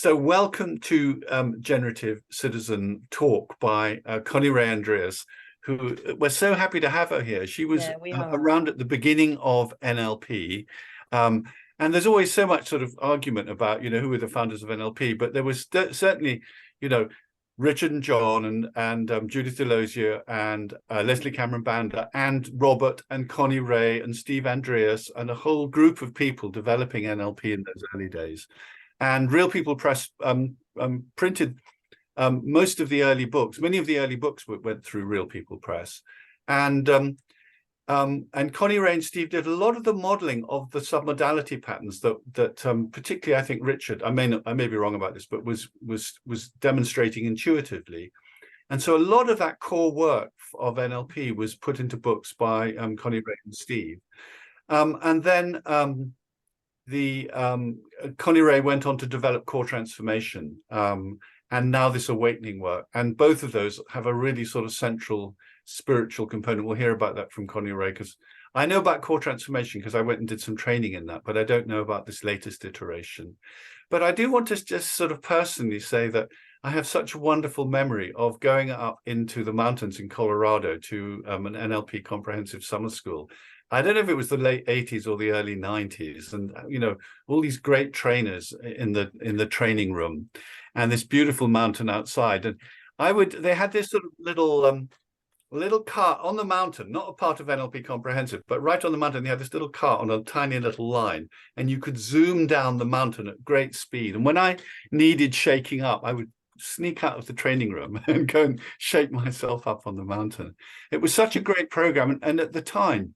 So welcome to Generative Citizen talk by Connirae Andreas, who we're so happy to have her here. She was around at the beginning of NLP. And there's always so much sort of argument about, who were the founders of NLP, but there was certainly, Richard and John and Judith Delosier and Leslie Cameron Banda and Robert and Connie Ray and Steve Andreas and a whole group of people developing NLP in those early days. And Real People Press printed most of the early books. Many of the early books went through Real People Press. And Connie Ray and Steve did a lot of the modeling of the submodality patterns that particularly I think Richard, I may be wrong about this, but was demonstrating intuitively. And so a lot of that core work of NLP was put into books by Connie Ray and Steve. And then Connie Ray went on to develop core transformation and now this awakening work. And both of those have a really sort of central spiritual component. We'll hear about that from Connie Ray, because I know about core transformation because I went and did some training in that, but I don't know about this latest iteration. But I do want to just sort of personally say that I have such a wonderful memory of going up into the mountains in Colorado to an NLP comprehensive summer school. I don't know if it was the late 80s or the early 90s, and all these great trainers in the training room, and this beautiful mountain outside. And they had this sort of little cart on the mountain, not a part of NLP Comprehensive, but right on the mountain, they had this little cart on a tiny little line, and you could zoom down the mountain at great speed. And when I needed shaking up, I would sneak out of the training room and go and shake myself up on the mountain. It was such a great program, and at the time,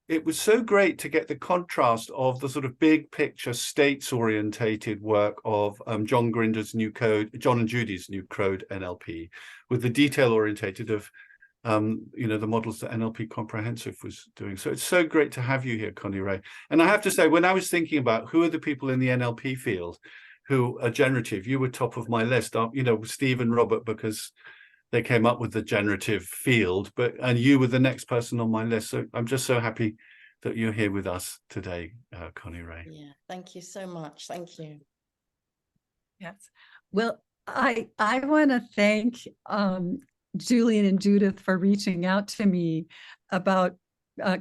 it was so great to get the contrast of the sort of big picture states-orientated work of John and Judy's new code NLP, with the detail-orientated of the models that NLP Comprehensive was doing. So it's so great to have you here, Connie Ray. And I have to say, when I was thinking about who are the people in the NLP field who are generative, you were top of my list. Steve and Robert, because they came up with the generative field, and you were the next person on my list. So I'm just so happy that you're here with us today, Connie Ray. Yeah, thank you so much. Thank you. Yes. Well, I want to thank Julian and Judith for reaching out to me about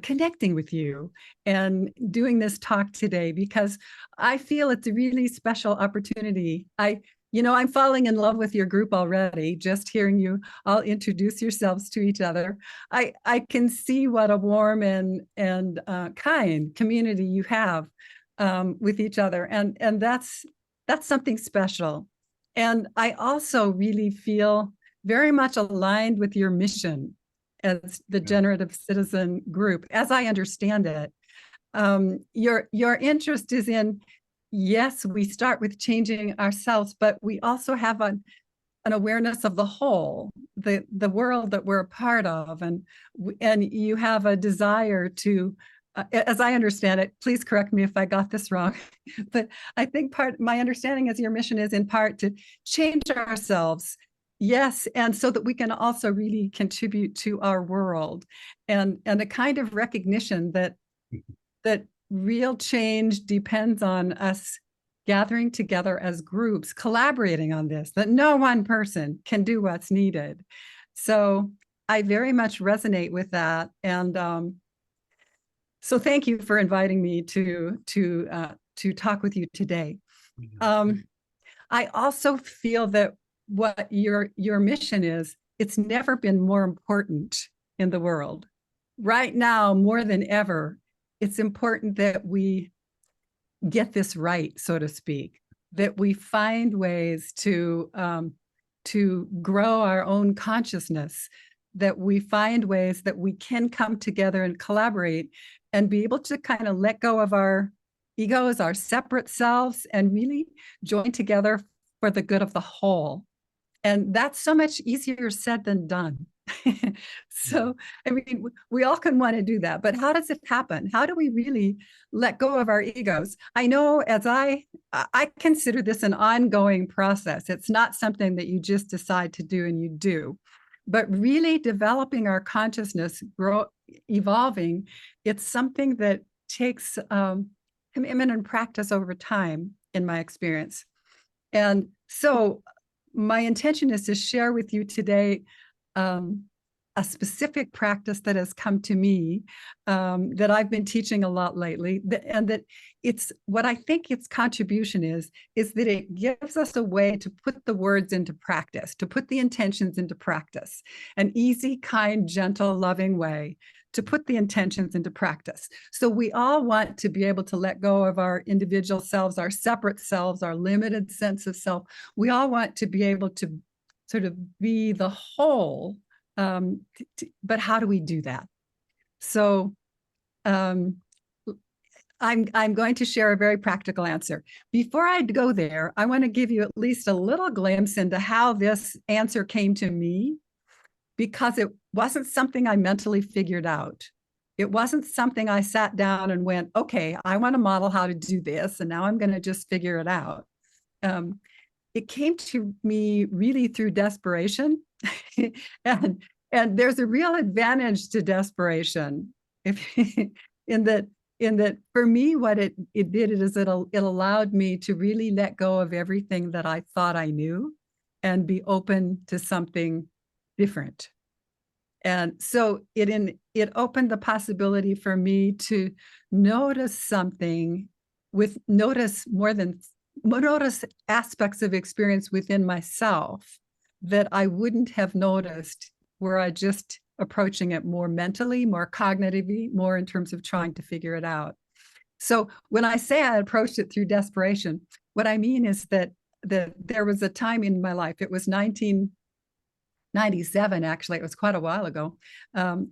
connecting with you and doing this talk today, because I feel it's a really special opportunity. I'm falling in love with your group already, just hearing you all introduce yourselves to each other. I can see what a warm and kind community you have with each other. And that's something special. And I also really feel very much aligned with your mission as the Generative Citizen group, as I understand it. Your interest is in, yes, we start with changing ourselves, but we also have an awareness of the whole, the world that we're a part of, and you have a desire to, as I understand it, please correct me if I got this wrong, but I think my understanding is your mission is in part to change ourselves, yes, and so that we can also really contribute to our world, and a kind of recognition that real change depends on us gathering together as groups, collaborating on this, that no one person can do what's needed. So I very much resonate with that. And so thank you for inviting me to talk with you today. I also feel that what your mission is, it's never been more important in the world. Right now, more than ever, it's important that we get this right, so to speak, that we find ways to grow our own consciousness, that we find ways that we can come together and collaborate and be able to kind of let go of our egos, our separate selves, and really join together for the good of the whole. And that's so much easier said than done. So, I mean, we all can want to do that, but how does it happen? How do we really let go of our egos? I know, as I consider this an ongoing process. It's not something that you just decide to do and you do, but really developing our consciousness, evolving, it's something that takes commitment and practice over time, in my experience. And so my intention is to share with you today a specific practice that has come to me that I've been teaching a lot lately, and that it's what I think its contribution is that it gives us a way to put the words into practice, to put the intentions into practice, an easy, kind, gentle, loving way to put the intentions into practice. So we all want to be able to let go of our individual selves, our separate selves, our limited sense of self. We all want to be able to sort of be the whole. But how do we do that? So I'm going to share a very practical answer. Before I go there, I want to give you at least a little glimpse into how this answer came to me, because it wasn't something I mentally figured out. It wasn't something I sat down and went, okay, I want to model how to do this, and now I'm going to just figure it out. It came to me really through desperation. and there's a real advantage to desperation. If in that for me, what it did is it allowed me to really let go of everything that I thought I knew and be open to something different. And so it opened the possibility for me to notice something, notice aspects of experience within myself that I wouldn't have noticed were I just approaching it more mentally, more cognitively, more in terms of trying to figure it out. So when I say I approached it through desperation, what I mean is that there was a time in my life, it was 1997, actually, it was quite a while ago,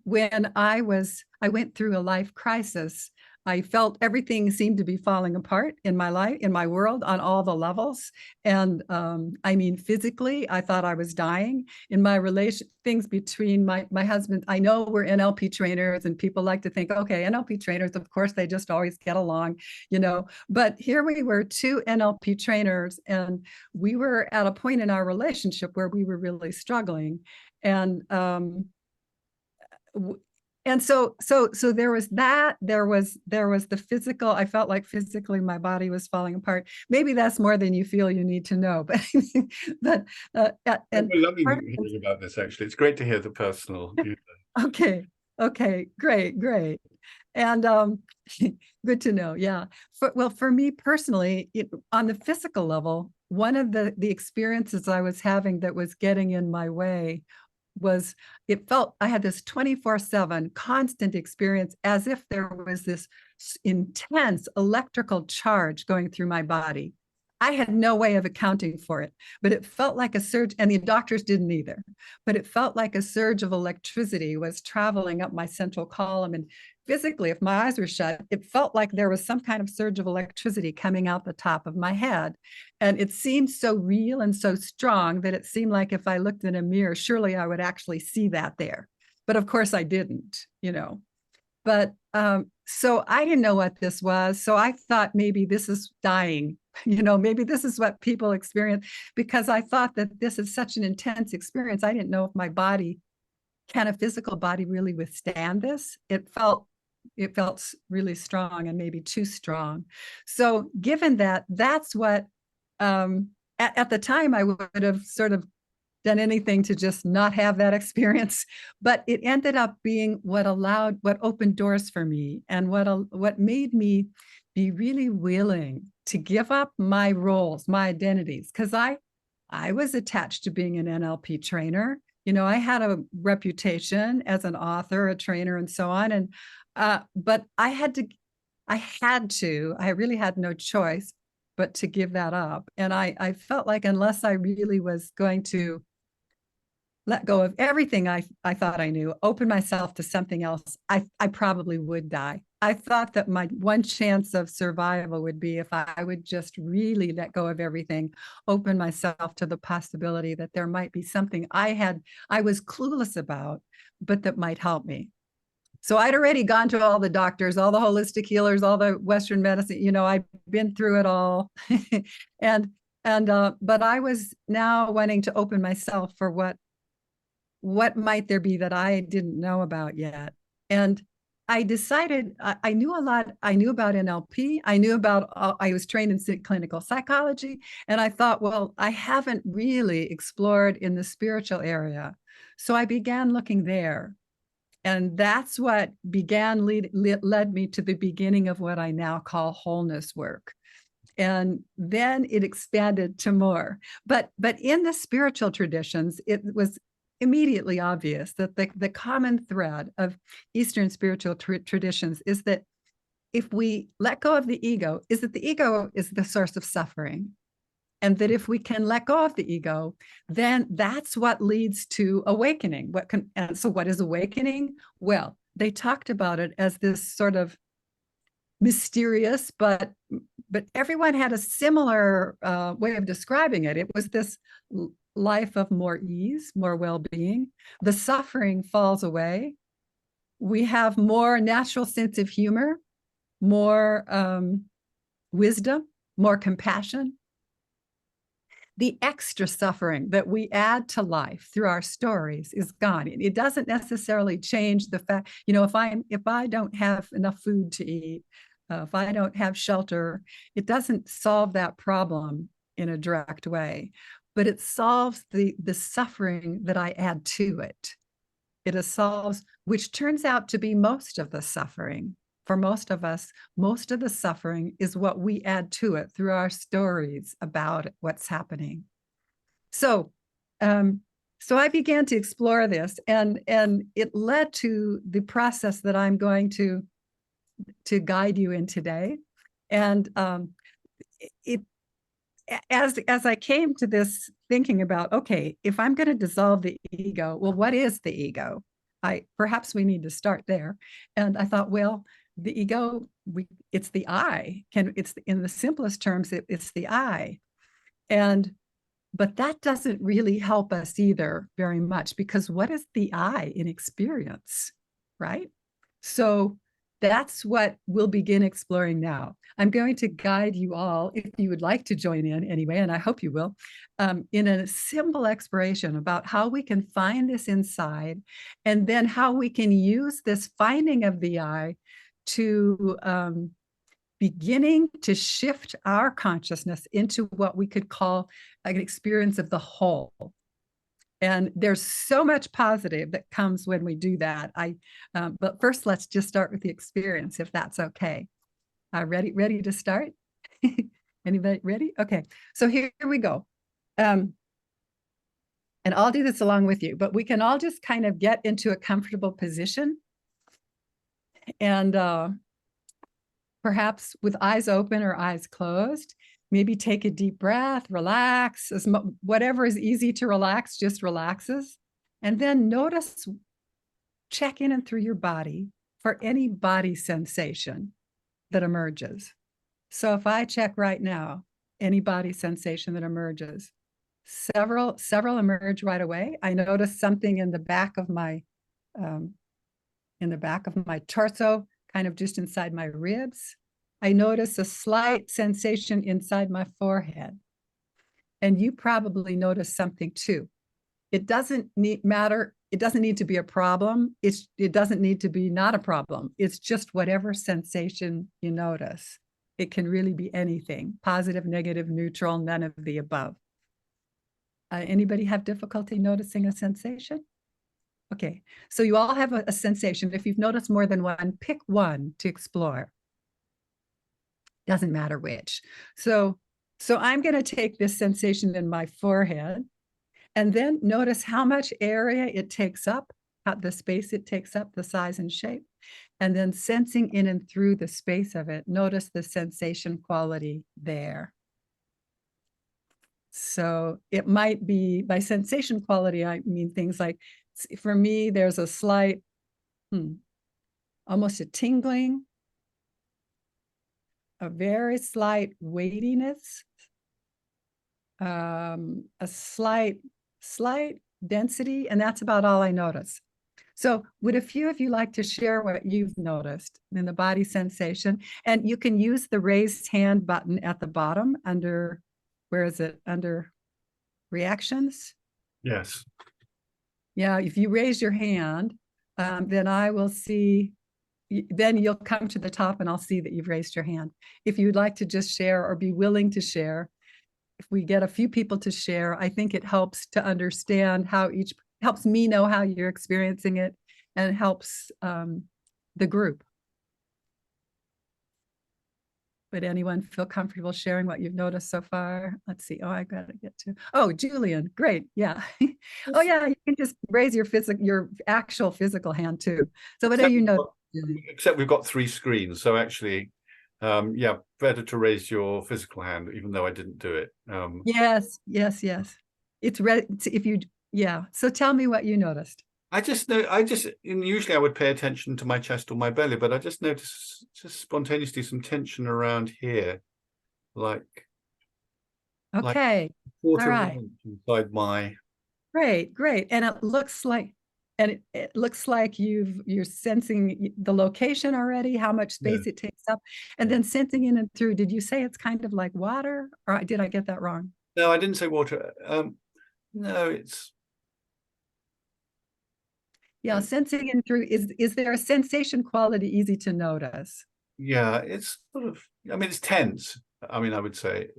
when I went through a life crisis. I felt everything seemed to be falling apart in my life, in my world, on all the levels. And I mean, physically, I thought I was dying. In my relation, things between my husband, I know we're NLP trainers, and people like to think, okay, NLP trainers, of course, they just always get along, But here we were, two NLP trainers, and we were at a point in our relationship where we were really struggling. And so there was that. There was the physical. I felt like physically my body was falling apart. Maybe that's more than you feel you need to know, but I'm loving hearing about this. Actually, it's great to hear the personal. Okay, great, and good to know. Yeah. For me personally, on the physical level, one of the experiences I was having that was getting in my way was, it felt I had this 24/7 constant experience, as if there was this intense electrical charge going through my body. I had no way of accounting for it, but it felt like a surge, and the doctors didn't either, but it felt like a surge of electricity was traveling up my central column. And physically, if my eyes were shut, it felt like there was some kind of surge of electricity coming out the top of my head. And it seemed so real and so strong that it seemed like if I looked in a mirror, surely I would actually see that there. But of course I didn't, But so I didn't know what this was. So I thought maybe this is dying. Maybe this is what people experience, because I thought that this is such an intense experience. I didn't know if my body, can a physical body really withstand this? It felt really strong, and maybe too strong. So given that, that's what, at the time I would have sort of done anything to just not have that experience, but it ended up being what opened doors for me, and what made me be really willing to give up my roles, my identities, because I was attached to being an NLP trainer. I had a reputation as an author, a trainer, and so on. And but I really had no choice but to give that up. And I felt like unless I really was going to let go of everything I thought I knew, open myself to something else, I probably would die. I thought that my one chance of survival would be if I would just really let go of everything, open myself to the possibility that there might be something I was clueless about, but that might help me. So I'd already gone to all the doctors, all the holistic healers, all the Western medicine, I've been through it all. But I was now wanting to open myself for what might there be that I didn't know about yet. And I decided I knew a lot. I knew about NLP. I knew about, I was trained in clinical psychology. And I thought, well, I haven't really explored in the spiritual area. So I began looking there. And that's what led me to the beginning of what I now call wholeness work. And then it expanded to more. But in the spiritual traditions, it was immediately obvious that the common thread of Eastern spiritual traditions is that if we let go of the ego, is that the ego is the source of suffering. And that if we can let go of the ego, then that's what leads to awakening. And so what is awakening? Well, they talked about it as this sort of mysterious, but everyone had a similar way of describing it. It was this life of more ease, more well-being. The suffering falls away. We have more natural sense of humor, more wisdom, more compassion. The extra suffering that we add to life through our stories is gone. It doesn't necessarily change the fact, if I don't have enough food to eat, if I don't have shelter, it doesn't solve that problem in a direct way, but it solves the suffering that I add to it. It solves, which turns out to be most of the suffering. For most of us, most of the suffering is what we add to it through our stories about what's happening. So I began to explore this, and it led to the process that I'm going to guide you in today. And as I came to this thinking about, okay, if I'm going to dissolve the ego, well, what is the ego? Perhaps we need to start there. And I thought, well, the ego, it's the I. It's in the simplest terms, it's the I. But that doesn't really help us either very much, because what is the I in experience, right? So that's what we'll begin exploring now. I'm going to guide you all, if you would like to join in anyway, and I hope you will, in a simple exploration about how we can find this inside, and then how we can use this finding of the I to beginning to shift our consciousness into what we could call an experience of the whole. And there's so much positive that comes when we do that. But first, let's just start with the experience, if that's okay. Ready to start? Anybody ready? Okay, so here we go. And I'll do this along with you, but we can all just kind of get into a comfortable position. And perhaps with eyes open or eyes closed, maybe take a deep breath, relax, whatever is easy to relax, just relaxes. And then notice, check in and through your body for any body sensation that emerges. So if I check right now, any body sensation that emerges, several emerge right away. I notice something in the back of my torso, kind of just inside my ribs. I notice a slight sensation inside my forehead. And you probably notice something too. It doesn't need to be a problem. It doesn't need to be not a problem. It's just whatever sensation you notice. It can really be anything: positive, negative, neutral, none of the above. Anybody have difficulty noticing a sensation? Okay, so you all have a sensation. If you've noticed more than one, pick one to explore. Doesn't matter which. So I'm going to take this sensation in my forehead, and then notice how much area it takes up, the space it takes up, the size and shape, and then sensing in and through the space of it, notice the sensation quality there. So it might be, by sensation quality, I mean things like, for me, there's a slight, almost a tingling, a very slight weightiness, a slight density, and that's about all I notice. So would a few of you like to share what you've noticed in the body sensation? And you can use the raised hand button at the bottom under, where is it? Under reactions? Yes. Yeah, if you raise your hand, then I will see then you'll come to the top and I'll see that you've raised your hand. If you'd like to just share or be willing to share, if we get a few people to share, I think it helps to understand helps me know how you're experiencing it, and helps the group. Would anyone feel comfortable sharing what you've noticed so far? Let's see. Oh, I got to get to. Oh, Julian, great. Yeah. Oh, yeah. You can just raise your actual physical hand too. So what are you noticing? Except we've got 3 screens, so actually, yeah, better to raise your physical hand, even though I didn't do it. Yes. It's ready. If you, yeah. So tell me what you noticed. Usually I would pay attention to my chest or my belly, but I just noticed spontaneously some tension around here, like Okay. quarter All right. of an inch inside my. Great. And it looks like, you're sensing the location already, how much space it takes up, and then sensing in and through. Did you say it's kind of like water, or did I get that wrong? No, I didn't say water. No, it's. Yeah, sensing in through. Is there a sensation quality easy to notice? Yeah, it's sort of. I mean, it's tense. I mean, I would say.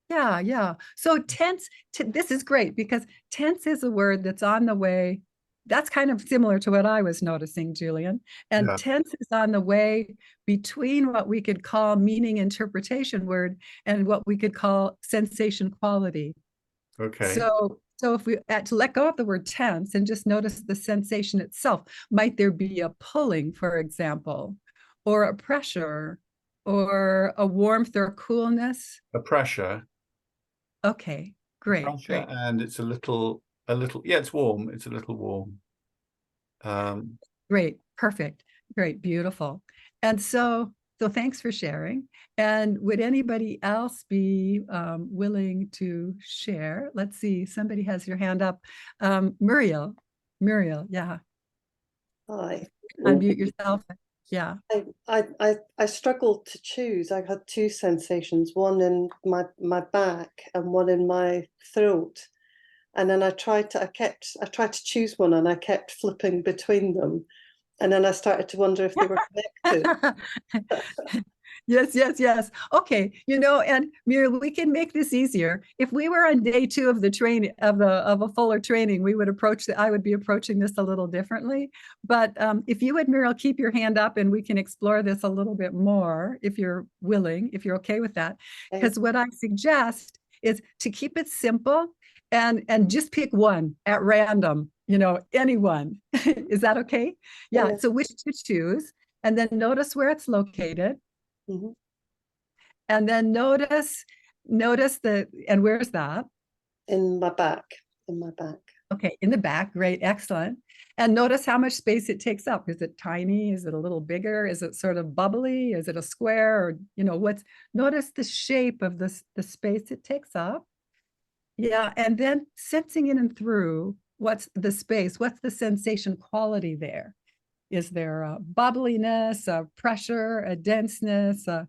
Yeah. So tense, this is great because tense is a word that's on the way. That's kind of similar to what I was noticing, Julian. And Yeah. tense is on the way between what we could call meaning interpretation word and what we could call sensation quality. Okay. So if we had to let go of the word tense and just notice the sensation itself, might there be a pulling, for example, or a pressure, or a warmth or coolness? A pressure. Okay, great. And it's a little. Yeah, it's warm. It's a little warm. Great, perfect, great, beautiful. And so thanks for sharing. And would anybody else be willing to share? Let's see, somebody has your hand up. Muriel, yeah. Hi. Unmute yourself. Yeah. I struggled to choose. I had 2 sensations, one in my back and one in my throat. And then I tried to choose one, and I kept flipping between them. And then I started to wonder if they were connected. Yes. Okay, and Muriel, we can make this easier. If we were on day 2 of the training of a fuller training, I would be approaching this a little differently. But if you would, Muriel, keep your hand up, and we can explore this a little bit more if you're willing, if you're okay with that. Because what I suggest is to keep it simple and just pick one at random. Anyone. Is that okay? Yeah. So which to choose, and then notice where it's located. Mm-hmm. And then notice and where's that? In my back. Okay, in the back. Great, excellent. And notice how much space it takes up. Is it tiny? Is it a little bigger? Is it sort of bubbly? Is it a square? Or notice the shape of the space it takes up. Yeah, and then sensing in and through what's the space, what's the sensation quality there? Is there a bubbliness, a pressure, a denseness, a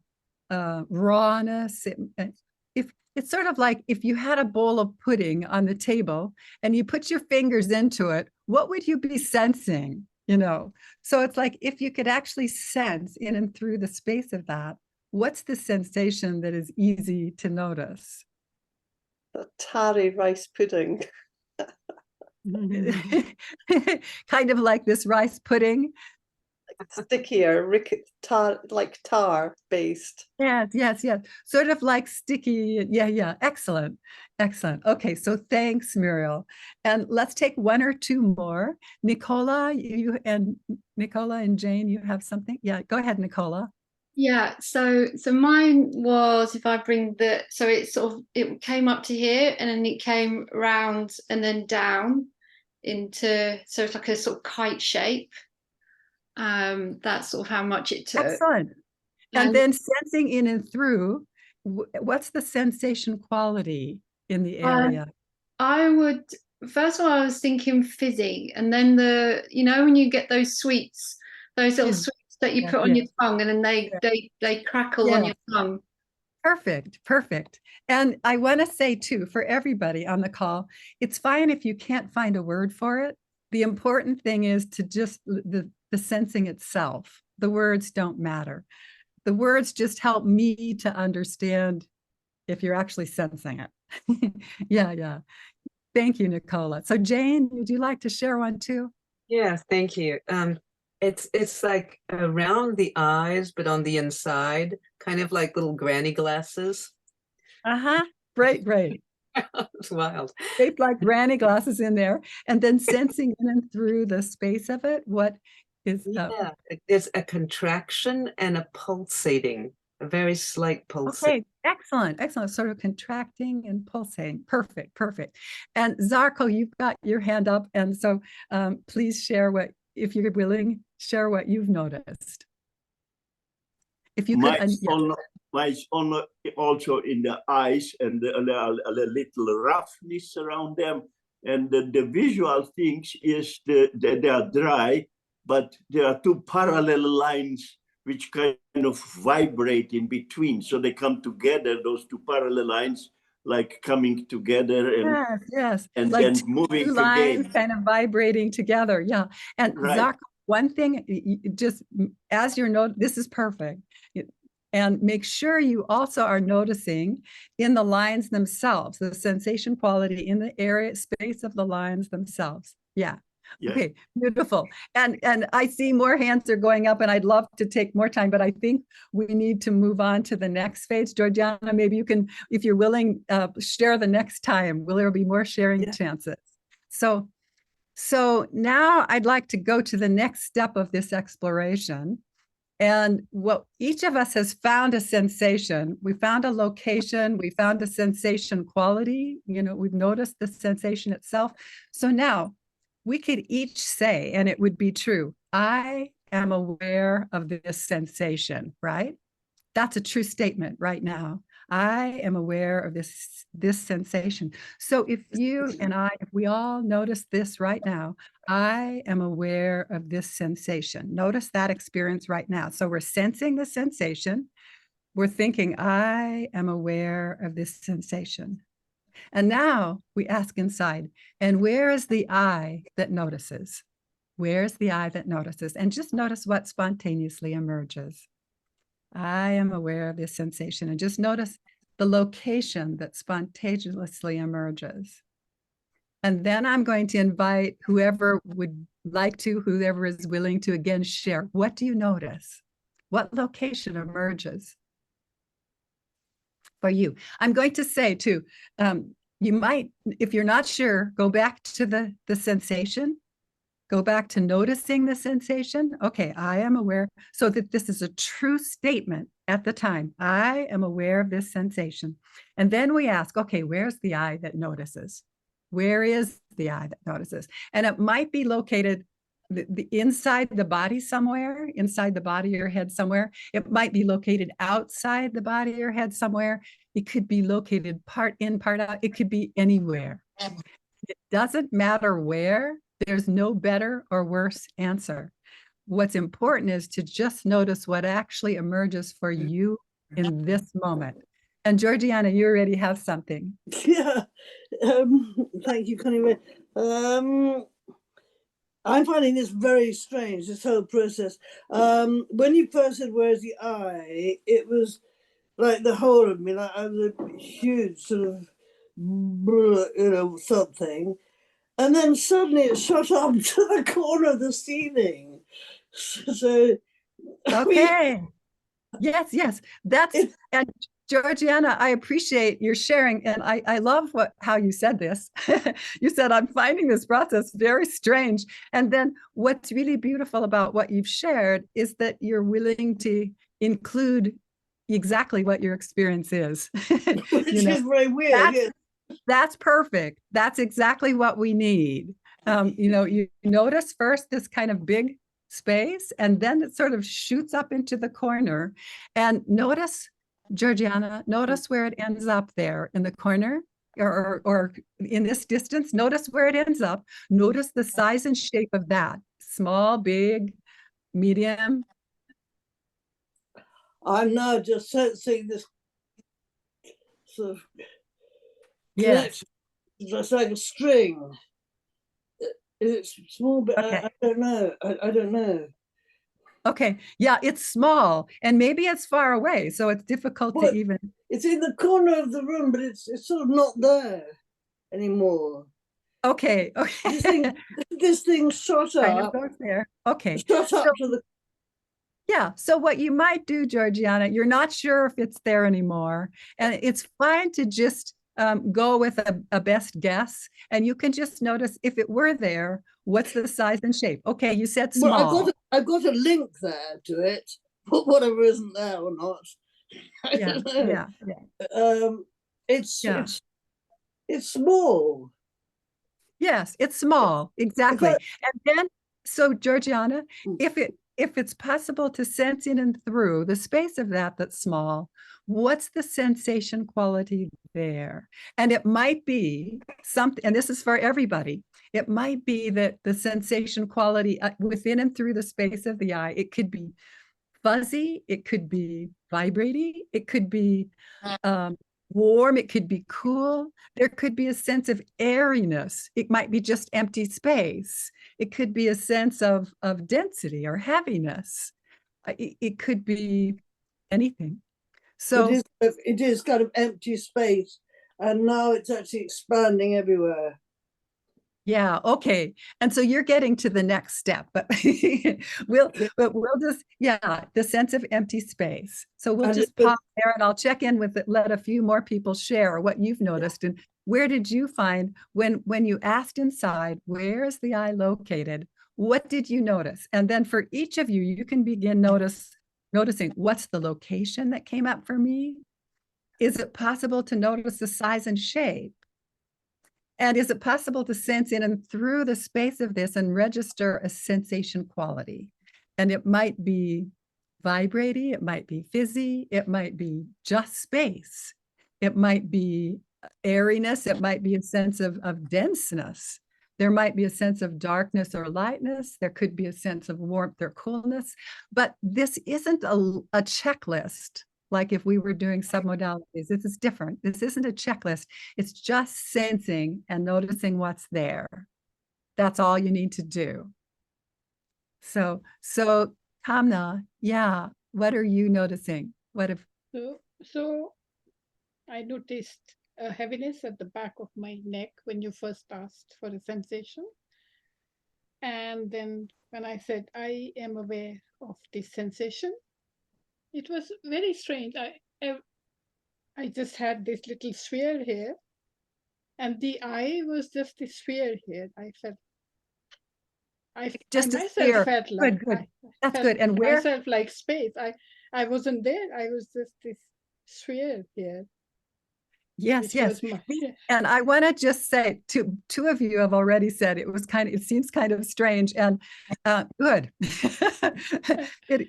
rawness? If it's sort of like if you had a bowl of pudding on the table and you put your fingers into it, what would you be sensing? So it's like if you could actually sense in and through the space of that, what's the sensation that is easy to notice? A tarry rice pudding. Kind of like this rice pudding. Stickier, like tar based. Yes. Sort of like sticky. Yeah. Excellent. Okay, so thanks, Muriel. And let's take 1 or 2 more. Nicola and Jane, you have something? Yeah, go ahead, Nicola. Yeah, so mine was, if I bring so it came up to here, and then it came round and then down so it's like a sort of kite shape. That's sort of how much it took. Excellent. And then sensing in and through, what's the sensation quality in the area? First of all, I was thinking fizzy, and then when you get those sweets, those little sweets that you put on your tongue, and then they crackle on your tongue. Perfect. And I want to say too, for everybody on the call, it's fine if you can't find a word for it. The important thing is to just the the sensing itself. The words don't matter. The words just help me to understand if you're actually sensing it. Yeah. Thank you, Nicola. So Jane, would you like to share one too? Yes, thank you. It's like around the eyes, but on the inside, kind of like little granny glasses. Uh-huh. Great. It's wild. Shaped like granny glasses in there, and then sensing in and through the space of it. What is Yeah, it's a contraction and a pulsating, a very slight pulsation. okay, excellent. Sort of contracting and pulsating. Perfect. And Zarko, you've got your hand up, and so please share what, if you're willing, share what you've noticed. If you could, mine's on also in the eyes and a little roughness around them. And the visual things is they are dry, but there are two parallel lines which kind of vibrate in between. So they come together, those two parallel lines, like coming together and yes. and like then moving two lines again. kind of vibrating together. Yeah. And Right. Zarko, one thing, just as your note, this is perfect. And make sure you also are noticing in the lines themselves, the sensation quality in the area space of the lines themselves. Yeah. Okay, beautiful. And I see more hands are going up, and I'd love to take more time, but I think we need to move on to the next phase. Georgiana, maybe you can, if you're willing, share the next time. Will there be more sharing chances? So now I'd like to go to the next step of this exploration. And what each of us has found a sensation. We found a location, we found a sensation quality, we've noticed the sensation itself. So now we could each say, and it would be true, I am aware of this sensation, right? That's a true statement right now. I am aware of this sensation. So if you and I, if we all notice this right now, I am aware of this sensation. Notice that experience right now. So we're sensing the sensation. We're thinking, I am aware of this sensation. And now we ask inside, and where is the I that notices? Where's the I that notices? And just notice what spontaneously emerges. I am aware of this sensation, and just notice the location that spontaneously emerges. And then I'm going to invite whoever would like to, whoever is willing to again share. What do you notice? What location emerges for you? I'm going to say too, you might, if you're not sure, go back to the sensation. Go back to noticing the sensation. Okay, I am aware, so that this is a true statement at the time. I am aware of this sensation. And then we ask, okay, where's the I that notices? Where is the I that notices? And it might be located the inside the body somewhere, inside the body of your head somewhere. It might be located outside the body of your head somewhere. It could be located part in, part out. It could be anywhere. It doesn't matter where. There's no better or worse answer. What's important is to just notice what actually emerges for you in this moment. And Georgiana, you already have something. Yeah, thank you, Connirae. I'm finding this very strange, this whole process. When you first said, where's the I, it was like the whole of me, like I was a huge sort of, something. And then suddenly it shot up to the corner of the ceiling. So, okay. Yes. That's, and Georgiana, I appreciate your sharing. And I love how you said this. You said, I'm finding this process very strange. And then what's really beautiful about what you've shared is that you're willing to include exactly what your experience is. which is very weird. That's perfect. That's exactly what we need. You notice first this kind of big space, and then it sort of shoots up into the corner. And notice, Georgiana, notice where it ends up there in the corner or in this distance. Notice where it ends up. Notice the size and shape of that. Small, big, medium. I'm now just sensing this sort of Yes. It's like a string. It's small, but Okay. I don't know. I don't know. Okay, yeah, it's small and maybe it's far away, so it's difficult to What? even. It's in the corner of the room, but it's sort of not there anymore. Okay, This okay. thing shot Kind of up, goes there. Okay, shot so up to the. yeah, so what you might do, Georgiana, you're not sure if it's there anymore, and it's fine to just go with a best guess, and you can just notice if it were there, what's the size and shape? Okay, you said Well, small. I've got a link there to it, but whatever isn't there or not, I Yeah, don't know. yeah, yeah. It's Yeah. it's small. Yes, it's small, exactly. fact- And then, so Georgiana, Mm. if it's possible to sense in and through the space of that's small, what's the sensation quality there? And it might be something, and this is for everybody, it might be that the sensation quality within and through the space of the eye, it could be fuzzy, it could be vibrating, it could be warm, it could be cool. There could be a sense of airiness. It might be just empty space. It could be a sense of density or heaviness. It could be anything. So It is kind of empty space, and now it's actually expanding everywhere. yeah, okay. And so you're getting to the next step, but we'll just, yeah, the sense of empty space. So we'll And just pause there and I'll check in with it, let a few more people share what you've noticed and where did you find when you asked inside, where is the eye located? What did you notice? And then for each of you, you can begin noticing what's the location that came up for me? Is it possible to notice the size and shape? And is it possible to sense in and through the space of this and register a sensation quality? And it might be vibrating, it might be fizzy, it might be just space, it might be airiness, it might be a sense of denseness. There might be a sense of darkness or lightness. There could be a sense of warmth or coolness. But this isn't a checklist like if we were doing submodalities. This is different. This isn't a checklist. It's just sensing and noticing what's there. That's all you need to do. So Kamna, yeah, what are you noticing? What if So I noticed a heaviness at the back of my neck when you first asked for a sensation. And then when I said I am aware of this sensation, it was very strange. I just had this little sphere here, and the eye was just the sphere here. I just a myself sphere? felt like Good. That's felt good. And where? myself like space. I wasn't there. I was just this sphere here. Yes, yes. Was my, And I want to just say, two of you have already said it seems kind of strange and good. it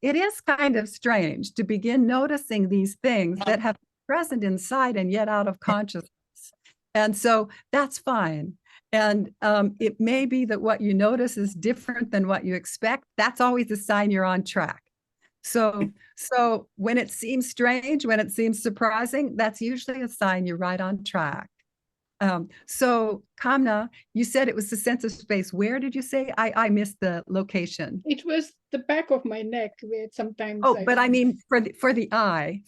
is kind of strange to begin noticing these things that have present inside and yet out of consciousness. And so that's fine. And it may be that what you notice is different than what you expect. That's always a sign you're on track. So when it seems strange, when it seems surprising, that's usually a sign you're right on track. So Kamna, you said it was the sense of space. Where did you say? I missed the location. it was the back of my neck where sometimes. Oh, but I mean for the eye.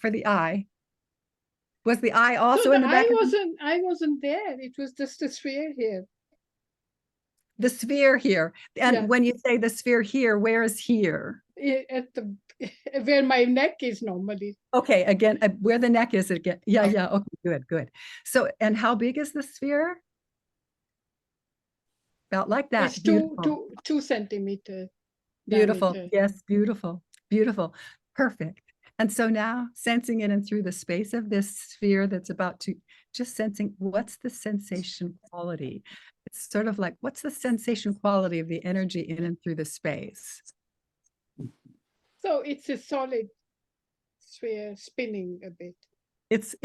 Was the eye also so in the back? I wasn't there. It was just a sphere here. The sphere here. And when you say the sphere here, where is here? At the where my neck is normally. Okay, again, where the neck is again. Yeah. Okay, good. So, and how big is the sphere? About like that. It's 2 centimeters. Beautiful. Diameter. Yes, beautiful. Perfect. And so now sensing in and through the space of this sphere that's about to, just sensing what's the sensation quality. It's sort of like, what's the sensation quality of the energy in and through the space? So it's a solid sphere spinning a bit. It's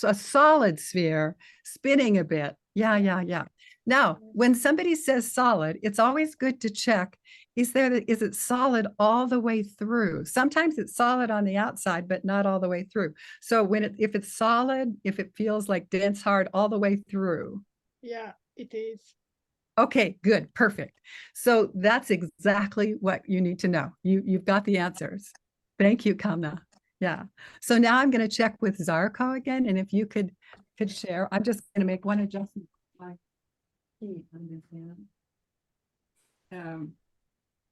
a solid sphere spinning a bit. Yeah. Now, when somebody says solid, it's always good to check, is it solid all the way through? Sometimes it's solid on the outside, but not all the way through. So if it's solid, if it feels like dense hard all the way through. Yeah, it is. Okay, good, perfect. So that's exactly what you need to know. You've got the answers. Thank you, Kamna. Yeah. So now I'm going to check with Zarko again, and if you could share. I'm just going to make one adjustment.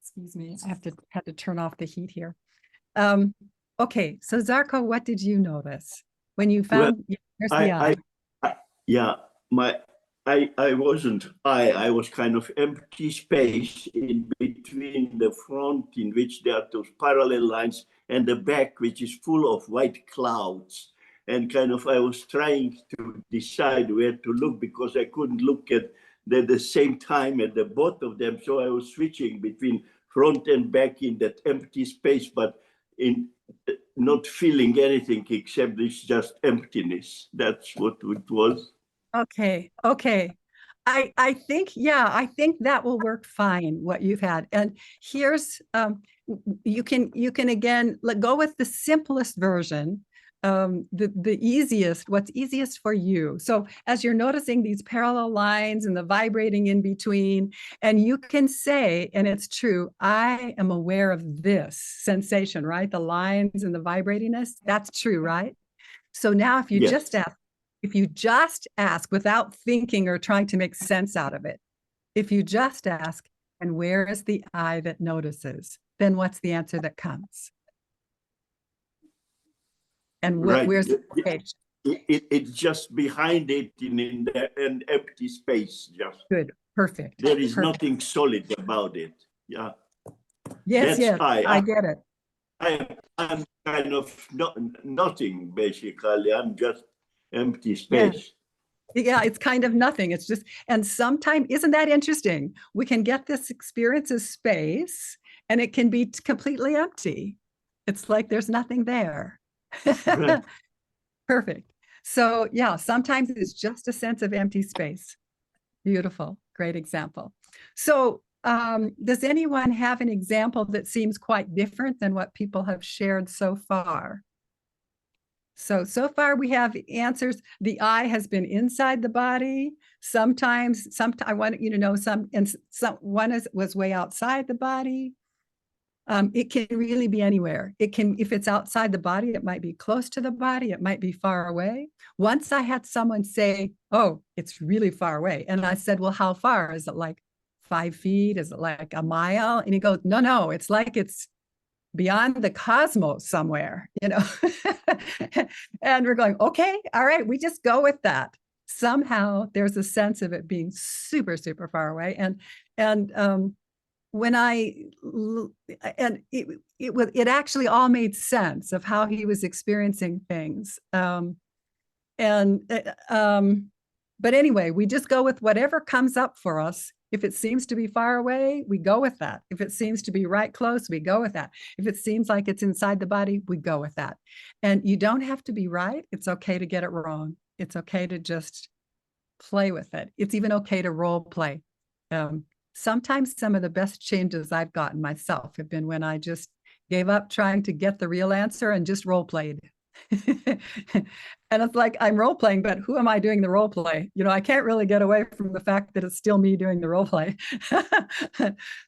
Excuse me, I had to turn off the heat here. Okay, so Zarko, what did you notice when you found there's the eye? Yeah, I wasn't I was kind of empty space in between the front, in which there are those parallel lines, and the back, which is full of white clouds. And kind of I was trying to decide where to look, because I couldn't look at the same time at the both of them. So I was switching between front and back in that empty space, but in not feeling anything except it's just emptiness. That's what it was. Okay, okay. I think, yeah, I think that will work fine, what you've had. And here's you can again go with the simplest version, the easiest, what's easiest for you. So as you're noticing these parallel lines and the vibrating in between, and you can say, and it's true, I am aware of this sensation, right? The lines and the vibratingness, that's true, right? So now if you Yes. just ask without thinking or trying to make sense out of it, if you just ask, and where is the I that notices, then what's the answer that comes? And Right. where's the location? It's just behind it in an empty space. Just Good, perfect. there is perfect. nothing solid about it. Yeah. Yes, That's yes, I get it. I'm kind of nothing, basically. I'm just empty space. Yeah, it's kind of nothing. It's just, and sometimes, isn't that interesting? We can get this experience as space and it can be completely empty. It's like there's nothing there. Right. Perfect. So yeah, sometimes it's just a sense of empty space. Beautiful, great example. So does anyone have an example that seems quite different than what people have shared so far? So far we have answers. The I has been inside the body. Sometimes I want you to know one was way outside the body. It can really be anywhere. It can, if it's outside the body, it might be close to the body. It might be far away. Once I had someone say, oh, it's really far away. And I said, well, how far? Is it like 5 feet? Is it like a mile? And he goes, no, it's like it's beyond the cosmos somewhere, And we're going, okay, all right, we just go with that. Somehow there's a sense of it being super, super far away. And when it actually all made sense of how he was experiencing things. But anyway, we just go with whatever comes up for us. If it seems to be far away, we go with that. If it seems to be right close, we go with that. If it seems like it's inside the body, we go with that. And you don't have to be right. It's okay to get it wrong. It's okay to just play with it. It's even okay to role play. Sometimes some of the best changes I've gotten myself have been when I just gave up trying to get the real answer and just role played. And it's like, I'm role playing, but who am I doing the role play? I can't really get away from the fact that it's still me doing the role play.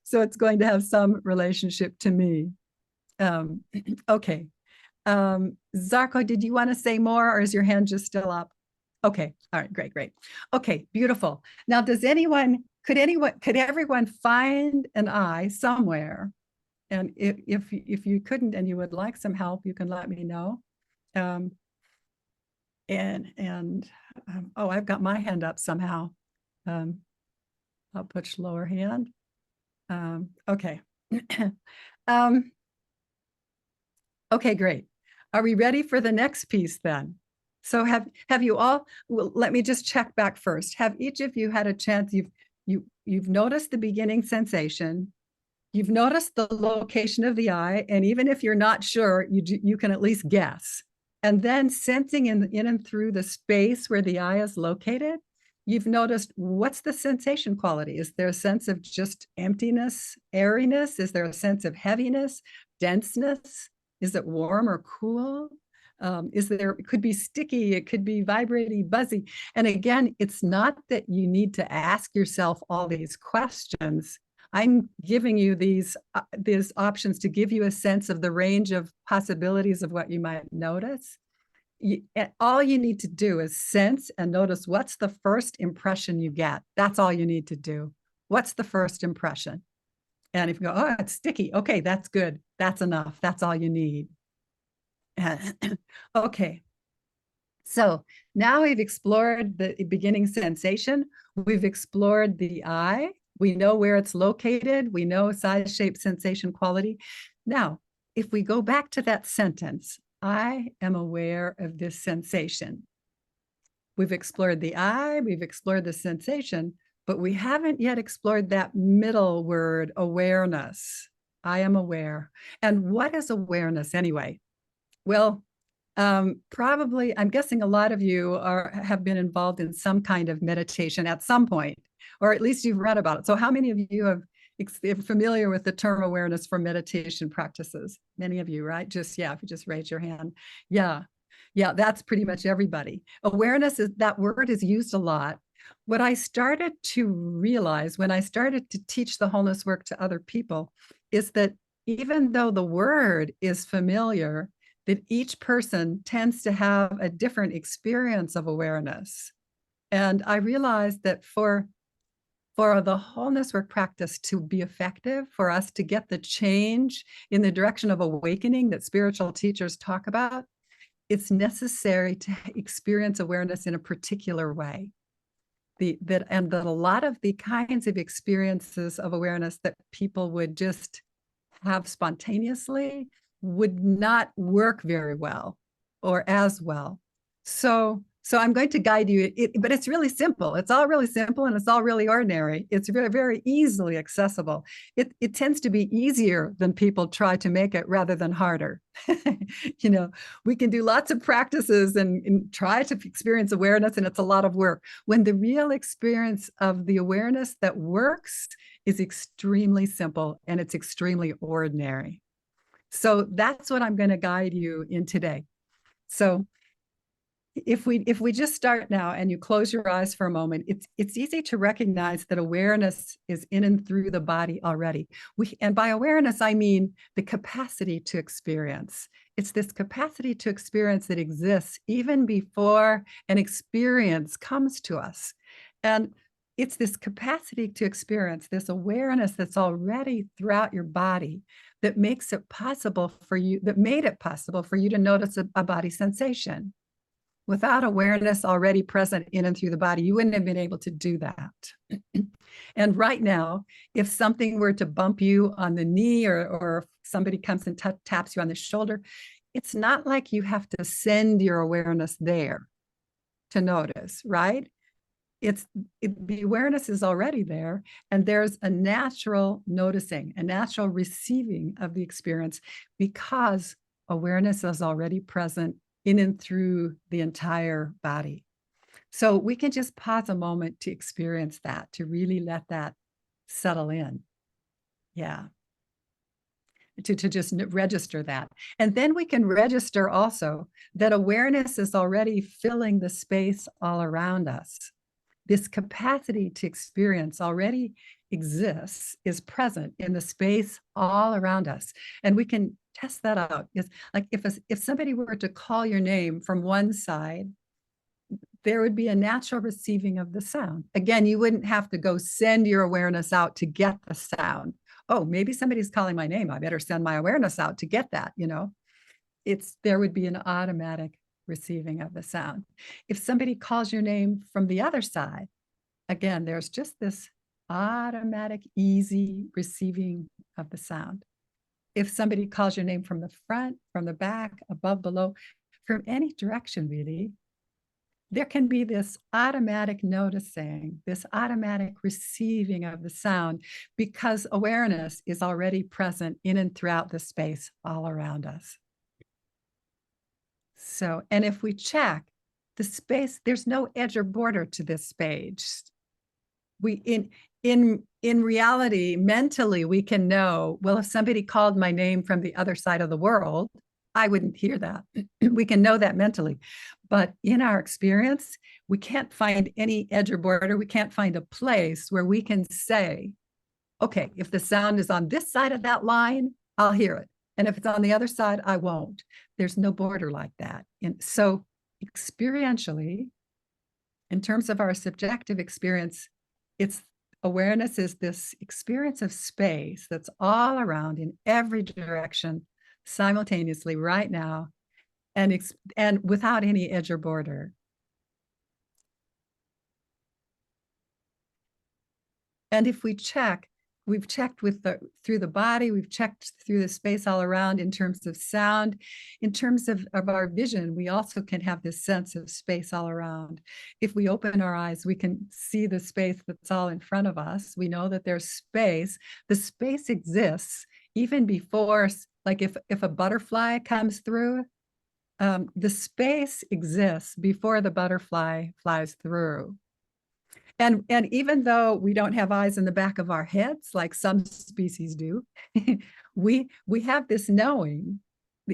So it's going to have some relationship to me. Okay. Zarko, did you want to say more, or is your hand just still up? Okay. All right. Great. Okay. Beautiful. Now, could everyone find an I somewhere? And if you couldn't and you would like some help, you can let me know. Oh, I've got my hand up somehow. I'll push lower hand. Okay. Okay, great. Are we ready for the next piece then? So have you all, well, let me just check back first. Have each of you had a chance, you've noticed the beginning sensation, you've noticed the location of the eye, and even if you're not sure, you can at least guess. And then sensing in and through the space where the eye is located, you've noticed, what's the sensation quality? Is there a sense of just emptiness, airiness? Is there a sense of heaviness, denseness? Is it warm or cool? It could be sticky, it could be vibrating, buzzy. And again, it's not that you need to ask yourself all these questions. I'm giving you these options to give you a sense of the range of possibilities of what you might notice. All you need to do is sense and notice what's the first impression you get. That's all you need to do. What's the first impression? And if you go, oh, it's sticky. Okay, that's good. That's enough. That's all you need. Okay. So now we've explored the beginning sensation. We've explored the eye. We know where it's located. We know size, shape, sensation, quality. Now, if we go back to that sentence, I am aware of this sensation. We've explored the eye, we've explored the sensation, but we haven't yet explored that middle word, awareness. I am aware. And what is awareness anyway? Well, probably, I'm guessing a lot of you have been involved in some kind of meditation at some point, or at least you've read about it. So how many of you are familiar with the term awareness for meditation practices? Many of you, right? If you just raise your hand. Yeah, that's pretty much everybody. Awareness, that word is used a lot. What I started to realize when I started to teach the wholeness work to other people is that even though the word is familiar, that each person tends to have a different experience of awareness. And I realized that for the wholeness work practice to be effective, for us to get the change in the direction of awakening that spiritual teachers talk about, it's necessary to experience awareness in a particular way. That a lot of the kinds of experiences of awareness that people would just have spontaneously would not work very well or as well. So I'm going to guide you, but it's really simple. It's all really simple and it's all really ordinary. It's very, very easily accessible. It tends to be easier than people try to make it rather than harder. We can do lots of practices and try to experience awareness, and it's a lot of work. When the real experience of the awareness that works is extremely simple and it's extremely ordinary. So that's what I'm going to guide you in today. So if we just start now and you close your eyes for a moment, it's easy to recognize that awareness is in and through the body already. And by awareness, I mean the capacity to experience. It's this capacity to experience that exists even before an experience comes to us. And it's this capacity to experience, this awareness that's already throughout your body that makes it possible for you, that made it possible for you to notice a body sensation. Without awareness already present in and through the body, you wouldn't have been able to do that. And right now, if something were to bump you on the knee or somebody comes and taps you on the shoulder, it's not like you have to send your awareness there to notice, right? The awareness is already there, and there's a natural noticing, a natural receiving of the experience because awareness is already present in and through the entire body. So we can just pause a moment to experience that, to really let that settle in. Yeah. To just register that. And then we can register also that awareness is already filling the space all around us. This capacity to experience already exists, is present in the space all around us. And we can test that out. It's like if somebody were to call your name from one side, there would be a natural receiving of the sound. Again, you wouldn't have to go send your awareness out to get the sound. Oh, maybe somebody's calling my name. I better send my awareness out to get that, there would be an automatic receiving of the sound. If somebody calls your name from the other side, again, there's just this automatic, easy receiving of the sound. If somebody calls your name from the front, from the back, above, below, from any direction, really, there can be this automatic noticing, this automatic receiving of the sound because awareness is already present in and throughout the space all around us. So, and if we check the space, there's no edge or border to this space. In reality, mentally, we can know, well, if somebody called my name from the other side of the world, I wouldn't hear that. We can know that mentally. But in our experience, we can't find any edge or border. We can't find a place where we can say, okay, if the sound is on this side of that line, I'll hear it. And if it's on the other side, I won't. There's no border like that. And so experientially, in terms of our subjective experience, awareness is this experience of space that's all around in every direction simultaneously right now, and without any edge or border. And if we've checked through the body, we've checked through the space all around in terms of sound, in terms of our vision, we also can have this sense of space all around. If we open our eyes, we can see the space that's all in front of us. We know that there's space. The space exists even before, like if a butterfly comes through, the space exists before the butterfly flies through. And even though we don't have eyes in the back of our heads, like some species do, we have this knowing,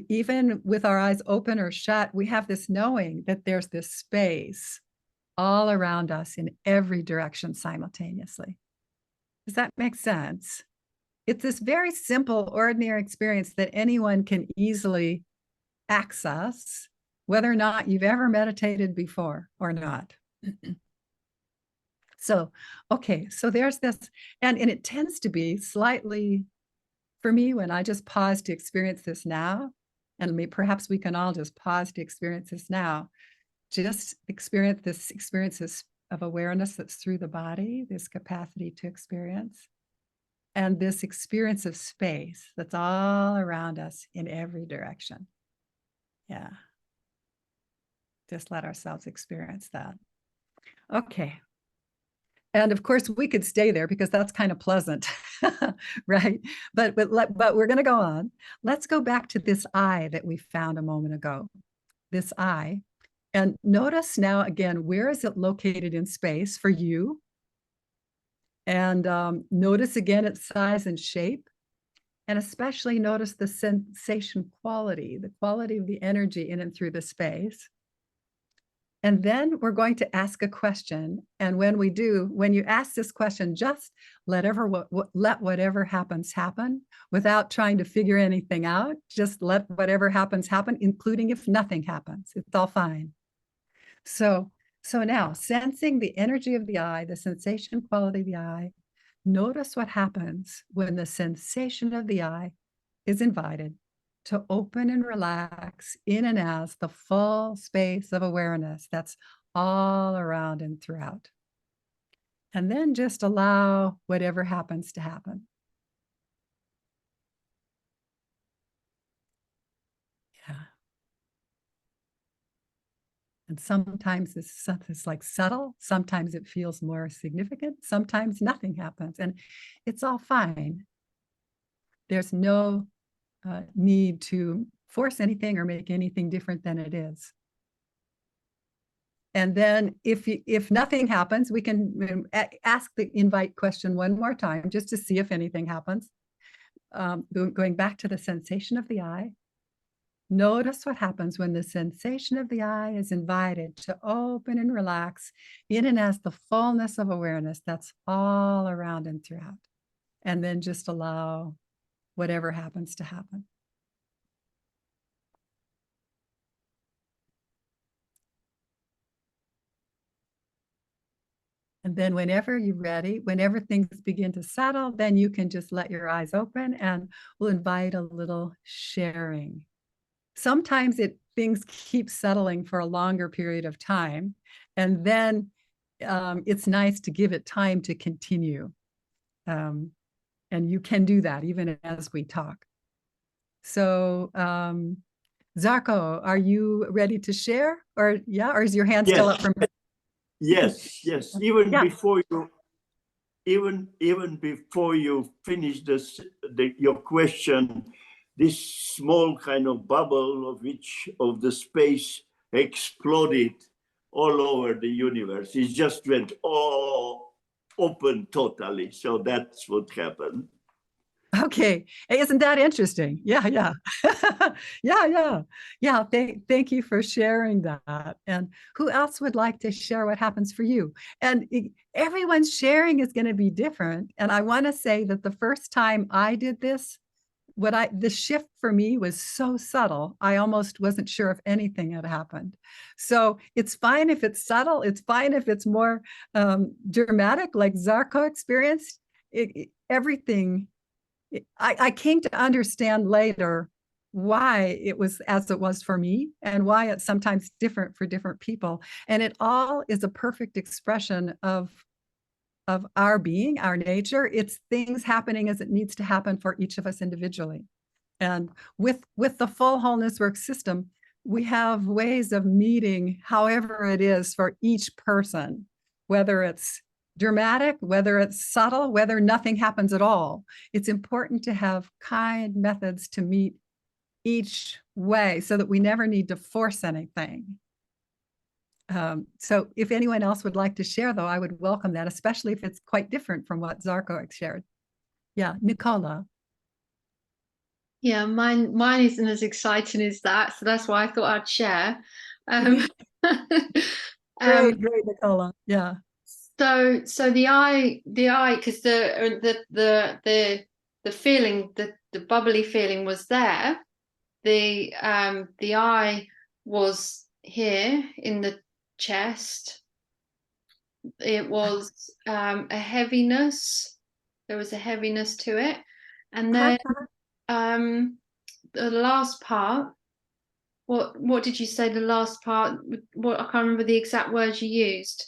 even with our eyes open or shut, we have this knowing that there's this space all around us in every direction simultaneously. Does that make sense? It's this very simple, ordinary experience that anyone can easily access, whether or not you've ever meditated before or not. So, okay, so there's this, and it tends to be slightly, for me, when I just pause to experience this now, and perhaps we can all just pause to experience this now, just experiences of awareness that's through the body, this capacity to experience, and this experience of space that's all around us in every direction. Yeah. Just let ourselves experience that. Okay. And of course, we could stay there because that's kind of pleasant, right? But we're going to go on. Let's go back to this I that we found a moment ago, this I. And notice now, again, where is it located in space for you? And notice again its size and shape. And especially notice the sensation quality, the quality of the energy in and through the space. And then we're going to ask a question. And when you ask this question, just let whatever happens happen without trying to figure anything out. Just let whatever happens happen, including if nothing happens. It's all fine. So now, sensing the energy of the I, the sensation quality of the I, notice what happens when the sensation of the I is invited to open and relax in and as the full space of awareness that's all around and throughout. And then just allow whatever happens to happen. Yeah. And sometimes it's like subtle, sometimes it feels more significant, sometimes nothing happens, and it's all fine. There's no need to force anything or make anything different than it is. And then if nothing happens, we can ask the invite question one more time just to see if anything happens. Going back to the sensation of the I, notice what happens when the sensation of the I is invited to open and relax in and as the fullness of awareness that's all around and throughout. And then just allow whatever happens to happen. And then whenever you're ready, whenever things begin to settle, then you can just let your eyes open and we'll invite a little sharing. Sometimes things keep settling for a longer period of time. And then it's nice to give it time to continue. And you can do that even as we talk. So Zarko, are you ready to share? Or is your hand still up for me? Yes. Even Yeah. before you, even before you finish your question, this small kind of bubble of the space exploded all over the universe. It just went all open totally. So that's what happened. Okay, isn't that interesting? Yeah, yeah, yeah. Thank you for sharing that. And who else would like to share what happens for you? And everyone's sharing is going to be different. And I want to say that the first time I did this, the shift for me was so subtle, I almost wasn't sure if anything had happened. So it's fine if it's subtle. It's fine if it's more dramatic, like Zarko experienced. Everything. I came to understand later why it was as it was for me and why it's sometimes different for different people. And it all is a perfect expression of our being, our nature. It's things happening as it needs to happen for each of us individually. And with the full wholeness work system, we have ways of meeting however it is for each person, whether it's dramatic, whether it's subtle, whether nothing happens at all. It's important to have kind methods to meet each way so that we never need to force anything. So if anyone else would like to share, though, I would welcome that, especially if it's quite different from what Zarko shared. Yeah, Nicola. Yeah, mine isn't as exciting as that, so that's why I thought I'd share. Great, Nicola. Yeah. So the eye, because the feeling, the bubbly feeling was there. The eye was here in the chest. It was a heaviness. There was a heaviness to it, and then the last part. What did you say? The last part. What I can't remember the exact words you used.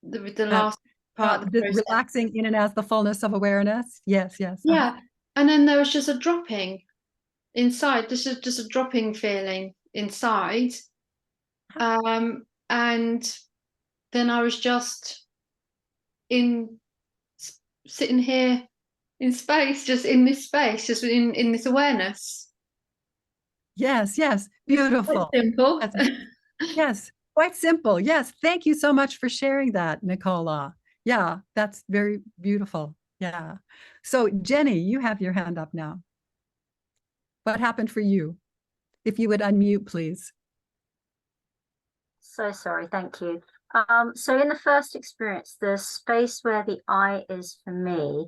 The last part. Relaxing in and as the fullness of awareness. Yes, yes. Yeah, and then there was just a dropping inside. This is just a dropping feeling inside, and then I was just sitting here in space, just in this space, just in this awareness. Yes, yes, beautiful. Quite simple. Yes, quite simple. Yes, thank you so much for sharing that, Nicola. Yeah, that's very beautiful. Yeah. So Jenny, you have your hand up now. What happened for you? If you would unmute, please. So sorry, thank you. So in the first experience, the space where the eye is for me,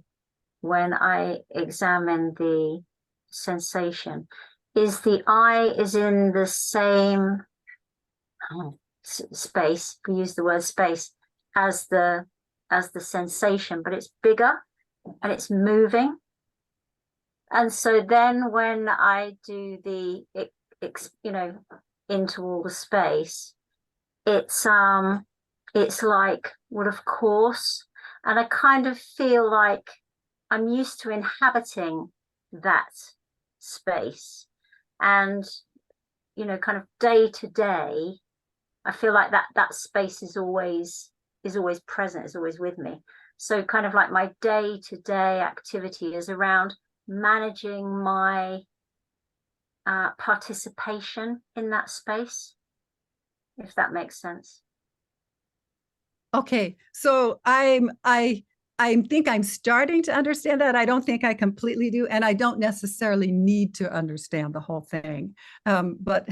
when I examine the sensation, is the eye is in the same space, we use the word space, as the sensation, but it's bigger and it's moving. And so then when I do the, into all the space, it's like, well, of course, and I kind of feel like I'm used to inhabiting that space, and kind of day to day, I feel like that space is always present, is always with me. So kind of like my day to day activity is around managing my participation in that space, if that makes sense. Okay, so I think I'm starting to understand that. I don't think I completely do, and I don't necessarily need to understand the whole thing. But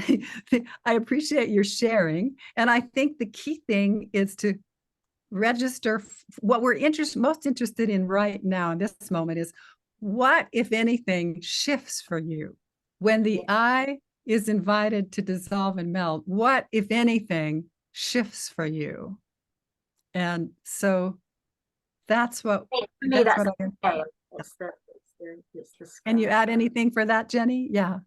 I appreciate your sharing, and I think the key thing is to register what we're most interested in right now in this moment is what, if anything, shifts for you when the eye is invited to dissolve and melt. What, if anything, shifts for you? And so that's what. For me, that's what the scale. It's the scale. Can you add anything for that, Jenny? Yeah.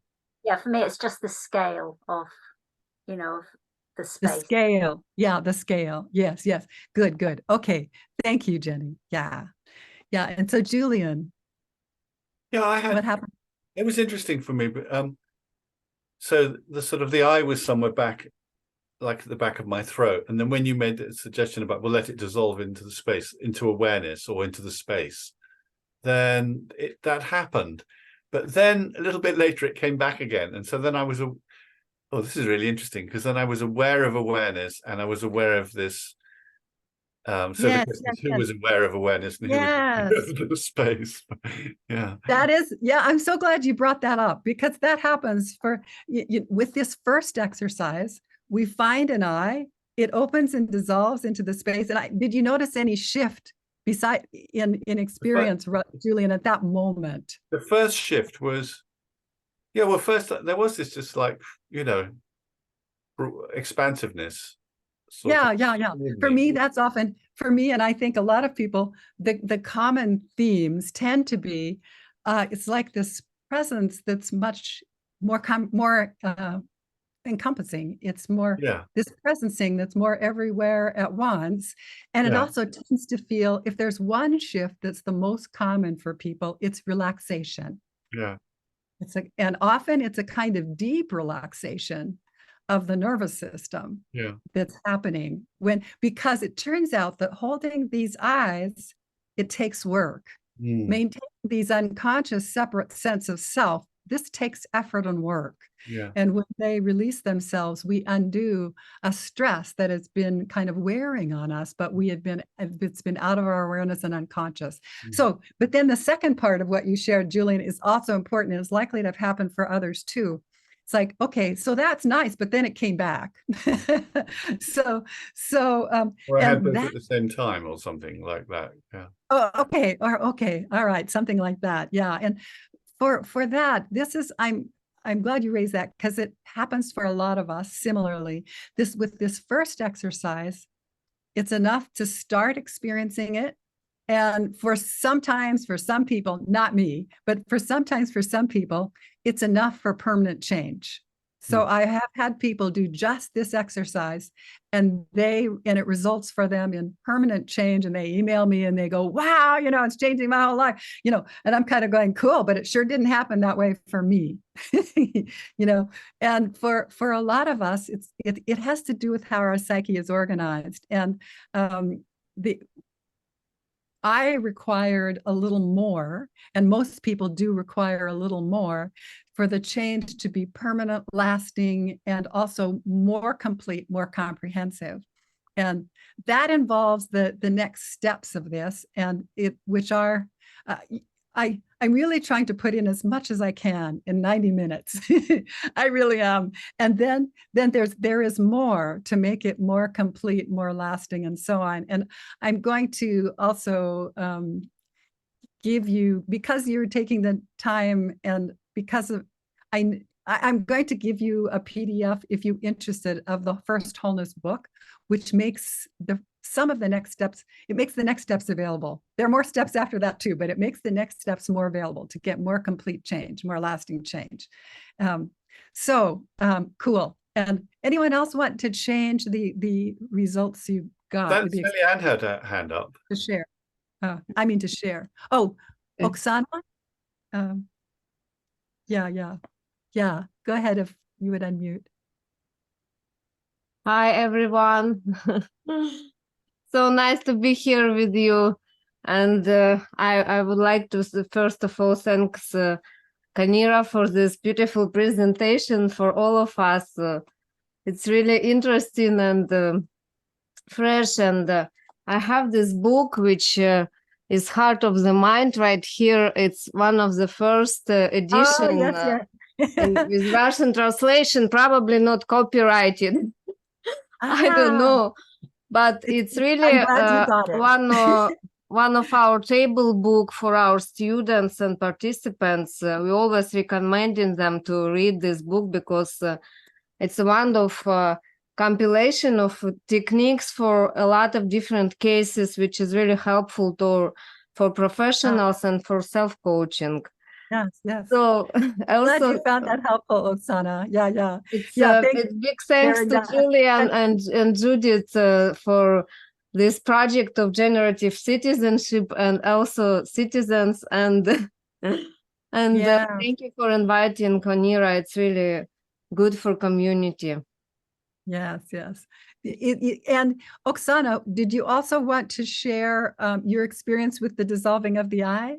Yeah, for me, it's just the scale of, of the space. The scale. Yeah, the scale. Yes, yes. Good, good. Okay. Thank you, Jenny. Yeah. Yeah. And so Julian. Yeah, what happened? It was interesting for me, but so the eye was somewhere back, like at the back of my throat. And then when you made the suggestion about, well, let it dissolve into the space, into awareness or into the space, then that happened. But then a little bit later, it came back again. And so then I was, this is really interesting, because then I was aware of awareness, and I was aware of this So the Yes, question yes, is, who yes. was aware of awareness and who was aware Yes. of the space? Yeah. That is, yeah, I'm so glad you brought that up, because that happens for with this first exercise. We find an eye, it opens and dissolves into the space. And did you notice any shift beside in experience, Julian, at that moment? The first shift was, yeah, well, first there was this just like, you know, expansiveness. Yeah. For me, that's often, for me, and I think a lot of people, the common themes tend to be, it's like this presence that's much more encompassing. It's more this presencing that's more everywhere at once. And it also tends to feel, if there's one shift that's the most common for people, it's relaxation. Yeah. And often it's a kind of deep relaxation of the nervous system that's happening because it turns out that holding these eyes, it takes work. Maintaining these unconscious separate sense of self, this takes effort and work. And when they release themselves, we undo a stress that has been kind of wearing on us, but it's been out of our awareness and unconscious. So, but then the second part of what you shared, Julian, is also important and is likely to have happened for others too. It's like, okay, so that's nice, but then it came back. so or I had both at the same time or something like that. Yeah. Oh, okay. Okay. All right. Something like that. Yeah. And for that, I'm glad you raised that, because it happens for a lot of us similarly. With this first exercise, it's enough to start experiencing it. And for some people, not me, but for some people, it's enough for permanent change. So I have had people do just this exercise, and it results for them in permanent change. And they email me and they go, wow, it's changing my whole life, and I'm kind of going, cool, but it sure didn't happen that way for me. And for a lot of us, it has to do with how our psyche is organized. And I required a little more, and most people do require a little more, for the change to be permanent, lasting, and also more complete, more comprehensive. And that involves the next steps of this, which are, I'm really trying to put in as much as I can in 90 minutes. I really am. And then there is more to make it more complete, more lasting, and so on. And I'm going to also give you, because you're taking the time, and because of I'm going to give you a PDF, if you're interested, of the first wholeness book, which makes some of the next steps, it makes the next steps available. There are more steps after that too, but it makes the next steps more available to get more complete change, more lasting change. Cool. And anyone else want to change the results you got? That's Sally Ann had a hand up. To share. To share. Oh, Oksana? Yeah. Go ahead if you would unmute. Hi, everyone. So nice to be here with you. And I would like to, first of all, thanks Connirae for this beautiful presentation for all of us. It's really interesting and fresh. And I have this book, which is Heart of the Mind right here. It's one of the first edition. Yes. With Russian translation, probably not copyrighted. I don't know, but it's really one of our table book for our students and participants. We always recommending them to read this book, because it's one of compilation of techniques for a lot of different cases, which is really helpful for professionals and for self-coaching. Yes. So I also glad you found that helpful, Oksana. Yeah. It's big thanks to Julian and Judith for this project of generative citizenship, and also citizens, and thank you for inviting Connirae. It's really good for community. Yes. And Oksana, did you also want to share your experience with the dissolving of the eye?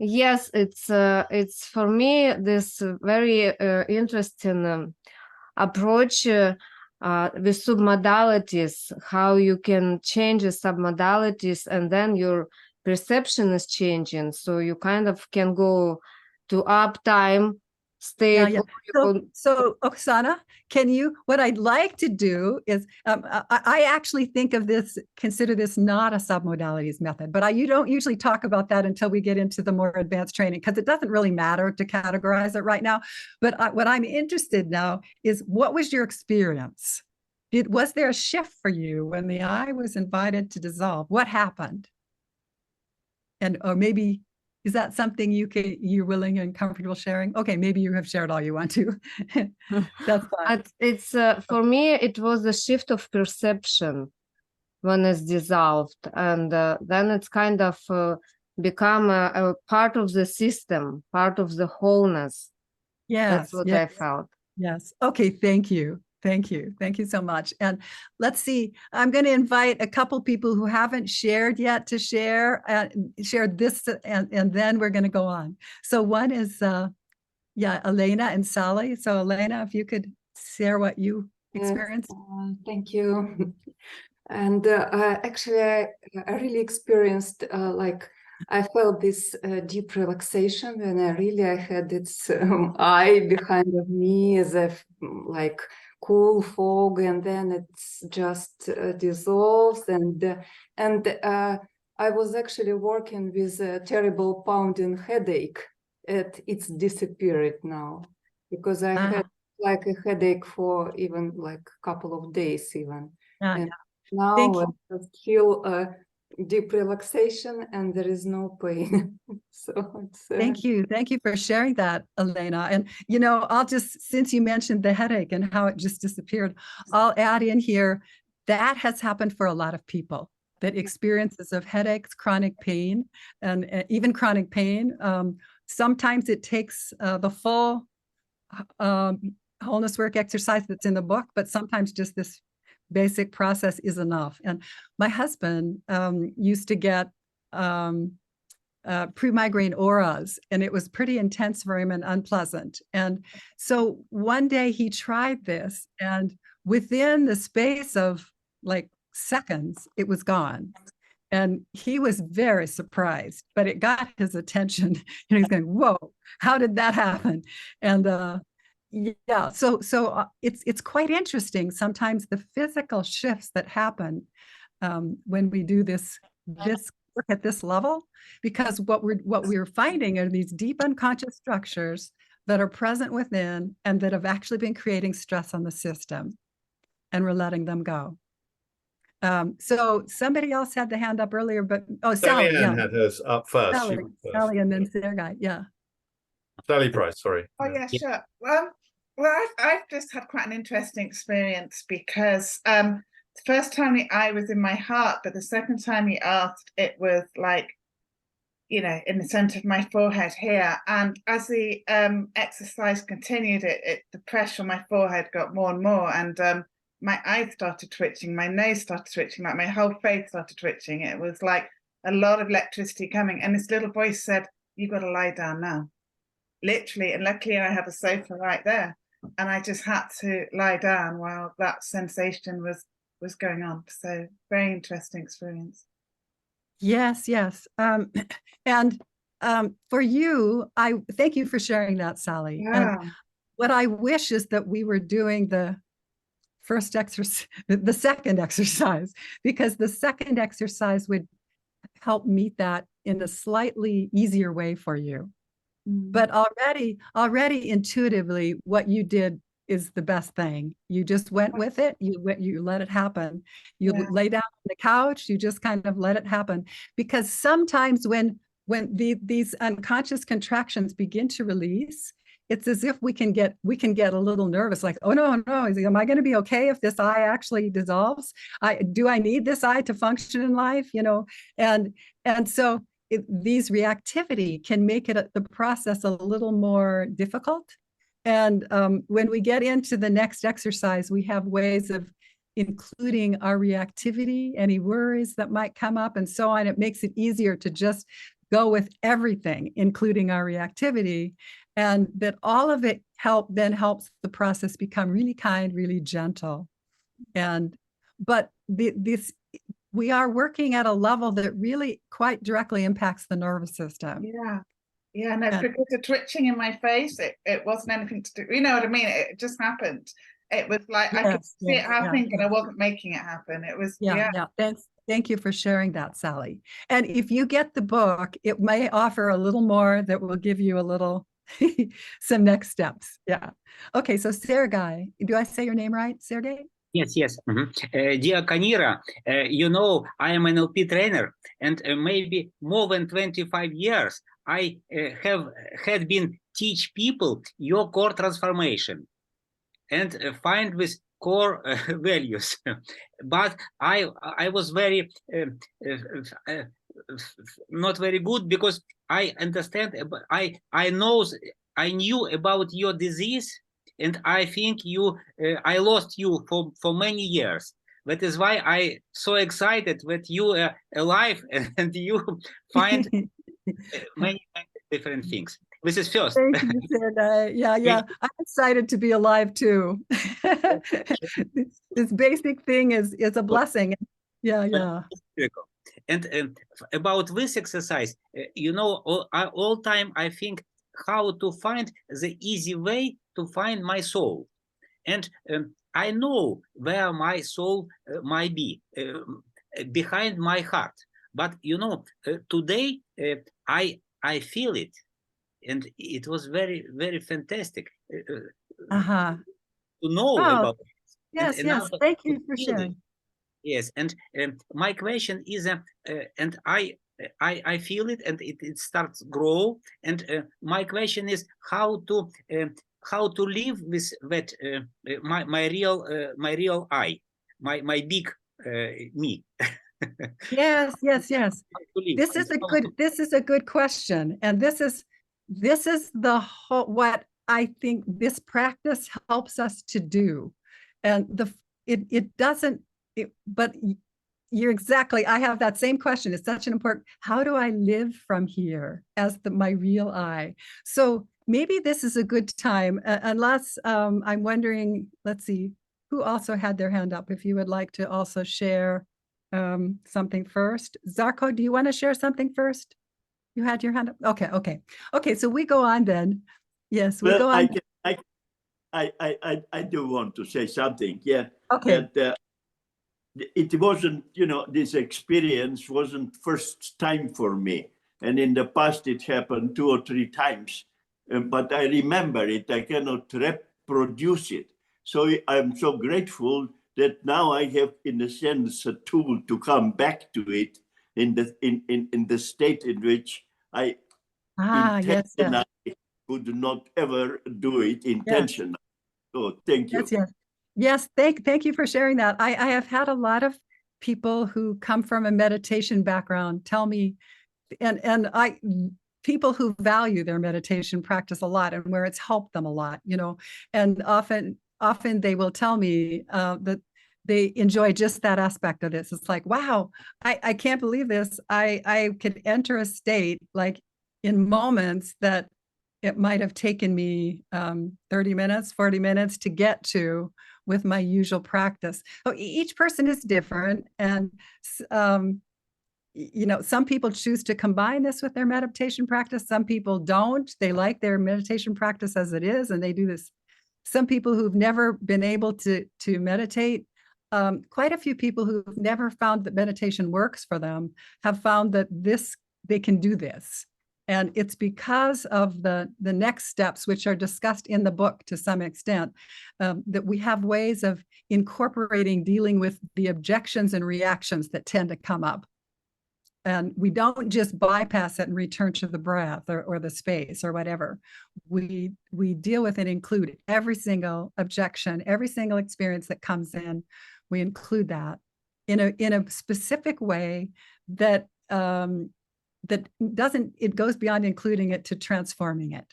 Yes, it's for me this very interesting approach. with submodalities, how you can change the submodalities, and then your perception is changing. So you kind of can go to uptime state. Yeah. So Oksana, what I'd like to do is, I actually think of this, consider this not a submodalities method, but you don't usually talk about that until we get into the more advanced training, because it doesn't really matter to categorize it right now. But what I'm interested now is, what was your experience? Was there a shift for you when the I was invited to dissolve? What happened? Or maybe, is that something you're willing and comfortable sharing? Okay, maybe you have shared all you want to. That's fine. It's for me, it was a shift of perception when it's dissolved, and then it's kind of become a part of the system, part of the wholeness. That's what I felt. Yes. Okay. Thank you. Thank you. Thank you so much. And let's see, I'm going to invite a couple people who haven't shared yet to share this, and then we're going to go on. So one is, Elena and Sally. So Elena, if you could share what you experienced. Thank you. And actually, I really experienced I felt this deep relaxation when I had its eye behind of me as if like cool fog, and then it's just dissolves, and I was actually working with a terrible pounding headache. It's disappeared now, because I had like a headache for even like a couple of days even. And now I just feel a deep relaxation and there is no pain. So it's, Thank you for sharing that, Elena. And I'll just, since you mentioned the headache and how it just disappeared, I'll add in here that has happened for a lot of people, that experiences of headaches, chronic pain, and even chronic pain. Sometimes it takes the full wholeness work exercise that's in the book, but sometimes just this basic process is enough. And my husband used to get pre-migraine auras, and it was pretty intense for him and unpleasant. And so one day he tried this, and within the space of like seconds, it was gone. And he was very surprised, but it got his attention. He's going, "Whoa, how did that happen?" And yeah, so it's quite interesting sometimes, the physical shifts that happen when we do this work at this level, because what we're finding are these deep unconscious structures that are present within and that have actually been creating stress on the system, and we're letting them go. So somebody else had the hand up earlier, but Sally had hers up first. Sally and then Sergei. Yeah. Sally Price, sorry. Oh yeah, sure. Well, I've just had quite an interesting experience, because the first time the eye was in my heart, but the second time he asked, it was like, in the center of my forehead here. And as the exercise continued, the pressure on my forehead got more and more, and my eyes started twitching, my nose started twitching, like my whole face started twitching. It was like a lot of electricity coming, and this little voice said, "You've got to lie down now." Literally, and luckily I have a sofa right there, and I just had to lie down while that sensation was going on. So very interesting experience. Yes. And for you, I thank you for sharing that, Sally. Yeah. And what I wish is that we were doing the first exercise, the second exercise, because the second exercise would help meet that in a slightly easier way for you. But already intuitively, what you did is the best thing. You just went with it. You let it happen. You lay down on the couch. You just kind of let it happen. Because sometimes when these unconscious contractions begin to release, it's as if we can get a little nervous, like, oh no, am I going to be okay if this eye actually dissolves? Do I need this eye to function in life? And so these reactivity can make the process a little more difficult. And when we get into the next exercise, we have ways of including our reactivity, any worries that might come up, and so on. It makes it easier to just go with everything, including our reactivity, and that all of it helps the process become really kind, really gentle. But this, we are working at a level that really quite directly impacts the nervous system. Yeah. Yeah, no, because the twitching in my face, it wasn't anything to do, you know what I mean? It just happened. It was like I could see it happening, but I wasn't making it happen. It was, yeah. Thank you for sharing that, Sally. And if you get the book, it may offer a little more that will give you a little some next steps. Yeah. Okay, so Sergei, do I say your name right, Sergei? Yes, yes. Dear Connirae, you know, I am an NLP trainer, and maybe more than 25 years, I had been teach people your core transformation and find with core values. But I was very not very good, because I understand, I knew about your disease, and I think I lost you for many years. That is why I so excited that you are alive and you find many different things. This is first. Thank you, Sergei. Yeah. I'm excited to be alive too. This basic thing is a blessing. Yeah. And about this exercise, you know, all time I think how to find the easy way to find my soul. And I know where my soul might be, behind my heart. But, you know, today I feel it. And it was very, very fantastic to know about it. Yes, thank you for sharing. Yes, and my question is, and I feel it, and it starts grow. And my question is how to live with that my real I, my big me. Yes. This is a good question, and this is the whole, what I think this practice helps us to do, and it doesn't. But you're exactly, I have that same question. It's such an important, how do I live from here as my real I? So maybe this is a good time, unless I'm wondering, let's see, who also had their hand up, if you would like to also share something first. Zarko, do you want to share something first? You had your hand up? Okay, so we go on then. Yes, we go on. I do want to say something, yeah. Okay. That, it wasn't, you know, this experience wasn't first time for me. And in the past, it happened 2 or 3 times. But I remember it, I cannot reproduce it. So I'm so grateful that now I have, in a sense, a tool to come back to it in the state in which I intentionally would not ever do it intentionally. So thank you. Yes, thank you for sharing that. I have had a lot of people who come from a meditation background tell me, and people who value their meditation practice a lot, and where it's helped them a lot, you know, and often they will tell me that they enjoy just that aspect of this. It's like, wow, I can't believe this. I could enter a state like in moments that it might have taken me 30 minutes, 40 minutes to get to with my usual practice. So each person is different. And, you know, some people choose to combine this with their meditation practice. Some people don't. They like their meditation practice as it is, and they do this. Some people who've never been able to meditate, quite a few people who've never found that meditation works for them have found that they can do this. And it's because of the next steps, which are discussed in the book to some extent, that we have ways of incorporating dealing with the objections and reactions that tend to come up. And we don't just bypass it and return to the breath or the space or whatever. We deal with and include every single objection, every single experience that comes in. We include that in a specific way that it goes beyond including it to transforming it.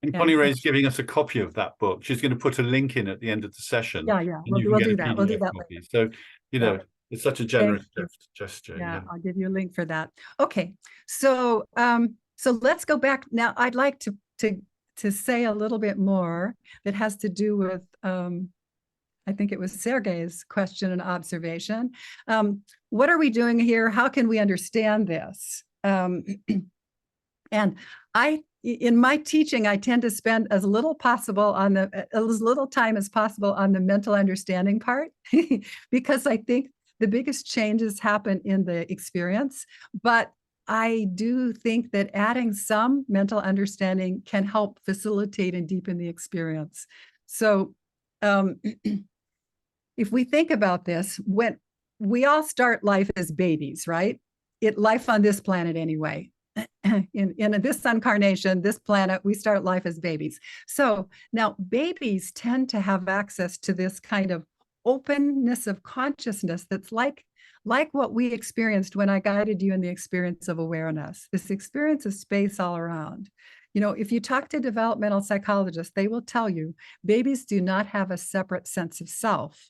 And Connirae is giving us a copy of that book. She's going to put a link in at the end of the session. Yeah. We'll do that. We'll do that later. So, you know, it's such a generous gesture. Yeah, I'll give you a link for that. Okay, so let's go back now. I'd like to say a little bit more that has to do with I think it was Sergei's question and observation. What are we doing here? How can we understand this? And in my teaching, I tend to spend as little time as possible on the mental understanding part, because I think the biggest changes happen in the experience. But I do think that adding some mental understanding can help facilitate and deepen the experience. So if we think about this, when we all start life as babies, right? Life on this planet anyway. In this incarnation, this planet, we start life as babies. So now babies tend to have access to this kind of openness of consciousness that's like what we experienced when I guided you in the experience of awareness, this experience of space all around. You know, if you talk to developmental psychologists, they will tell you babies do not have a separate sense of self.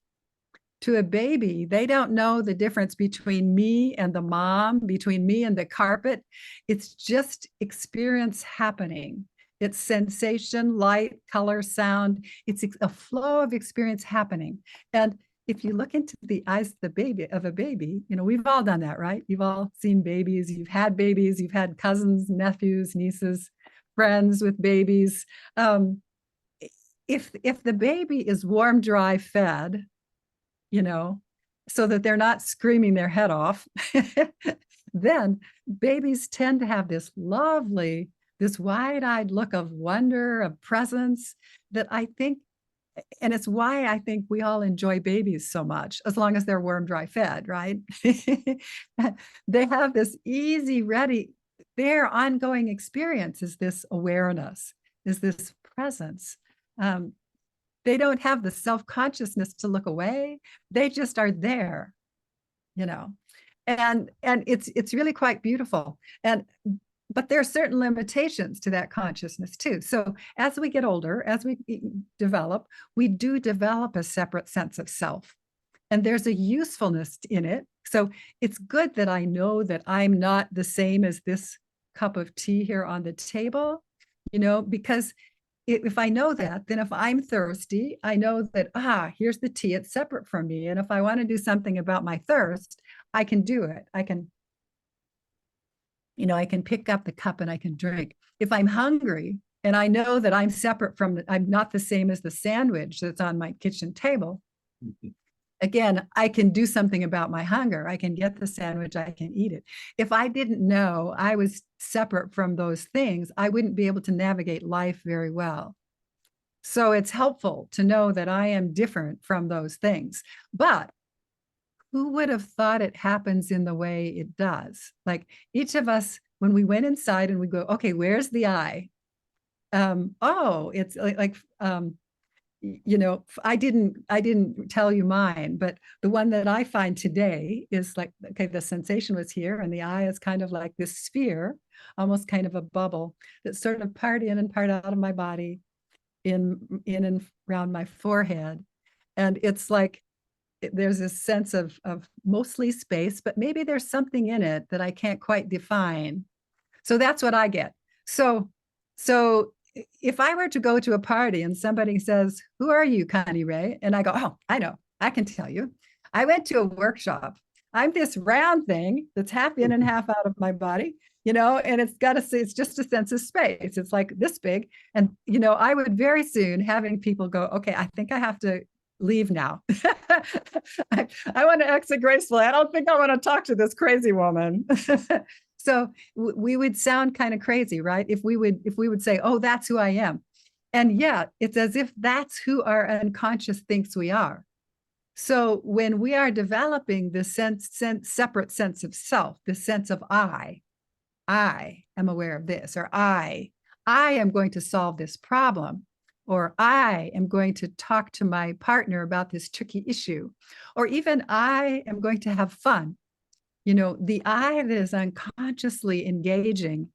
To a baby, they don't know the difference between me and the mom, between me and the carpet. It's just experience happening. It's sensation, light, color, sound. It's a flow of experience happening. And if you look into the eyes of a baby, you know, we've all done that, right? You've all seen babies, you've had cousins, nephews, nieces, friends with babies. If the baby is warm, dry, fed, you know, so that they're not screaming their head off, then babies tend to have this lovely, this wide-eyed look of wonder, of presence that I think, and it's why I think we all enjoy babies so much, as long as they're warm, dry, fed, right? They have this easy, ready, their ongoing experience is this awareness, is this presence. They don't have the self-consciousness to look away. They just are there, you know, and it's really quite beautiful. But there are certain limitations to that consciousness too. So as we get older, as we develop, we do develop a separate sense of self, and there's a usefulness in it. So it's good that I know that I'm not the same as this cup of tea here on the table, you know, because if I know that, then if I'm thirsty, I know that, here's the tea, it's separate from me. And if I want to do something about my thirst, I can do it. I can pick up the cup and I can drink. If I'm hungry and I know that I'm separate from, I'm not the same as the sandwich that's on my kitchen table, again, I can do something about my hunger. I can get the sandwich, I can eat it. If I didn't know I was separate from those things, I wouldn't be able to navigate life very well. So it's helpful to know that I am different from those things. But who would have thought it happens in the way it does? Like each of us, when we went inside and we go, okay, where's the I? It's like you know, I didn't tell you mine, but the one that I find today is like, okay, the sensation was here and the I is kind of like this sphere, almost kind of a bubble that's sort of part in and part out of my body, in and around my forehead. And it's like, there's this sense of mostly space, but maybe there's something in it that I can't quite define. So that's what I get. So if I were to go to a party and somebody says, who are you, Connirae? And I go, oh, I know, I can tell you. I went to a workshop. I'm this round thing that's half in and half out of my body, you know, and it's just a sense of space. It's like this big. And, you know, I would very soon having people go, okay, I think I have to leave now. I want to exit gracefully. I don't think I want to talk to this crazy woman. So we would sound kind of crazy, right? If we would say, oh, that's who I am. And yet it's as if that's who our unconscious thinks we are. So when we are developing this separate sense of self, this sense of I am aware of this, or I am going to solve this problem, or I am going to talk to my partner about this tricky issue, or even I am going to have fun. You know, the I that is unconsciously engaging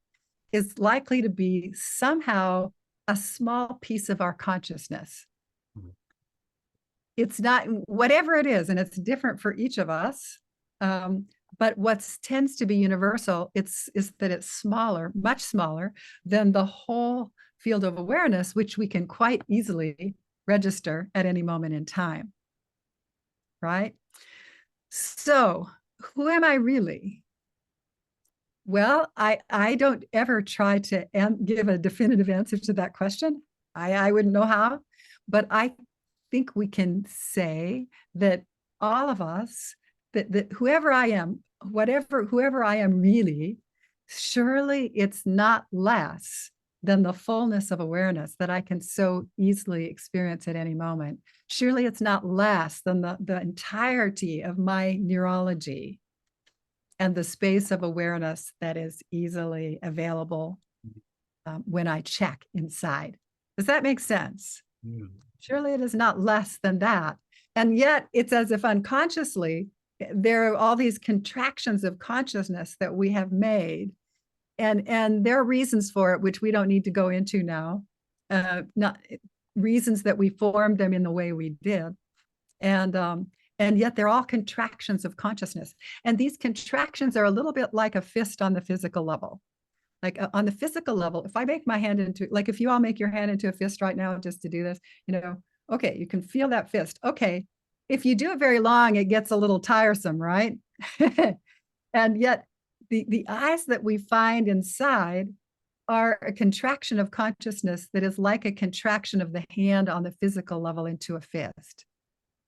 is likely to be somehow a small piece of our consciousness. It's not, whatever it is, and it's different for each of us, but what tends to be universal, is that it's smaller, much smaller than the whole field of awareness, which we can quite easily register at any moment in time. right? So who am I really? Well, I don't ever try to give a definitive answer to that question. I wouldn't know how, but I think we can say that all of us, that whoever I am, whoever I am really, surely it's not less than the fullness of awareness that I can so easily experience at any moment. Surely it's not less than the entirety of my neurology and the space of awareness that is easily available when I check inside. Does that make sense? Mm. Surely it is not less than that. And yet it's as if unconsciously, there are all these contractions of consciousness that we have made. And there are reasons for it, which we don't need to go into now. Not reasons that we formed them in the way we did. And yet they're all contractions of consciousness. And these contractions are a little bit like a fist on the physical level. Like on the physical level, if I make my hand into, like if you all make your hand into a fist right now just to do this, okay, you can feel that fist. Okay, if you do it very long, it gets a little tiresome, right? And yet the eyes that we find inside are a contraction of consciousness that is like a contraction of the hand on the physical level into a fist.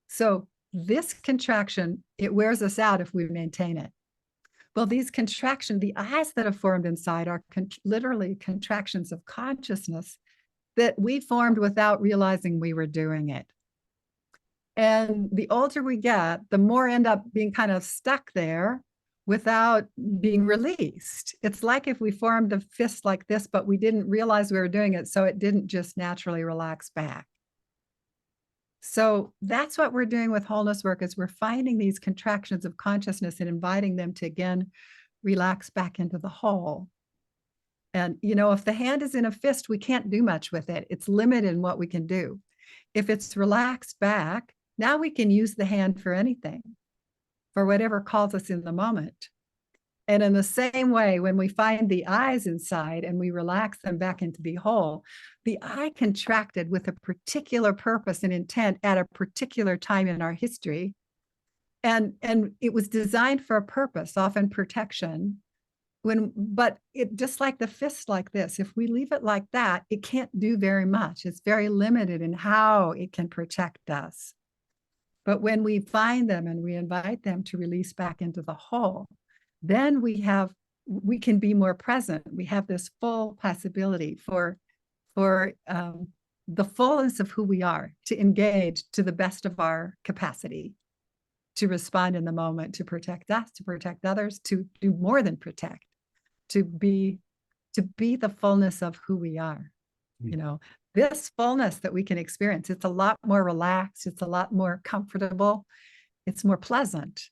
So this contraction, it wears us out if we maintain it. Well, these contractions, the eyes that have formed inside are literally contractions of consciousness that we formed without realizing we were doing it. And the older we get, the more end up being kind of stuck there without being released. It's like if we formed a fist like this, but we didn't realize we were doing it, so it didn't just naturally relax back. So that's what we're doing with wholeness work, is we're finding these contractions of consciousness and inviting them to again relax back into the whole. And if the hand is in a fist, we can't do much with it. It's limited in what we can do. If it's relaxed back, now we can use the hand for anything, for whatever calls us in the moment. And in the same way, when we find the eyes inside and we relax them back into the whole, the eye contracted with a particular purpose and intent at a particular time in our history. And it was designed for a purpose, often protection. But it just like the fist like this, if we leave it like that, it can't do very much. It's very limited in how it can protect us. But when we find them and we invite them to release back into the whole, then we can be more present. We have this full possibility for the fullness of who we are, to engage to the best of our capacity, to respond in the moment, to protect us, to protect others, to do more than protect, to be the fullness of who we are. This fullness that we can experience, it's a lot more relaxed, it's a lot more comfortable, it's more pleasant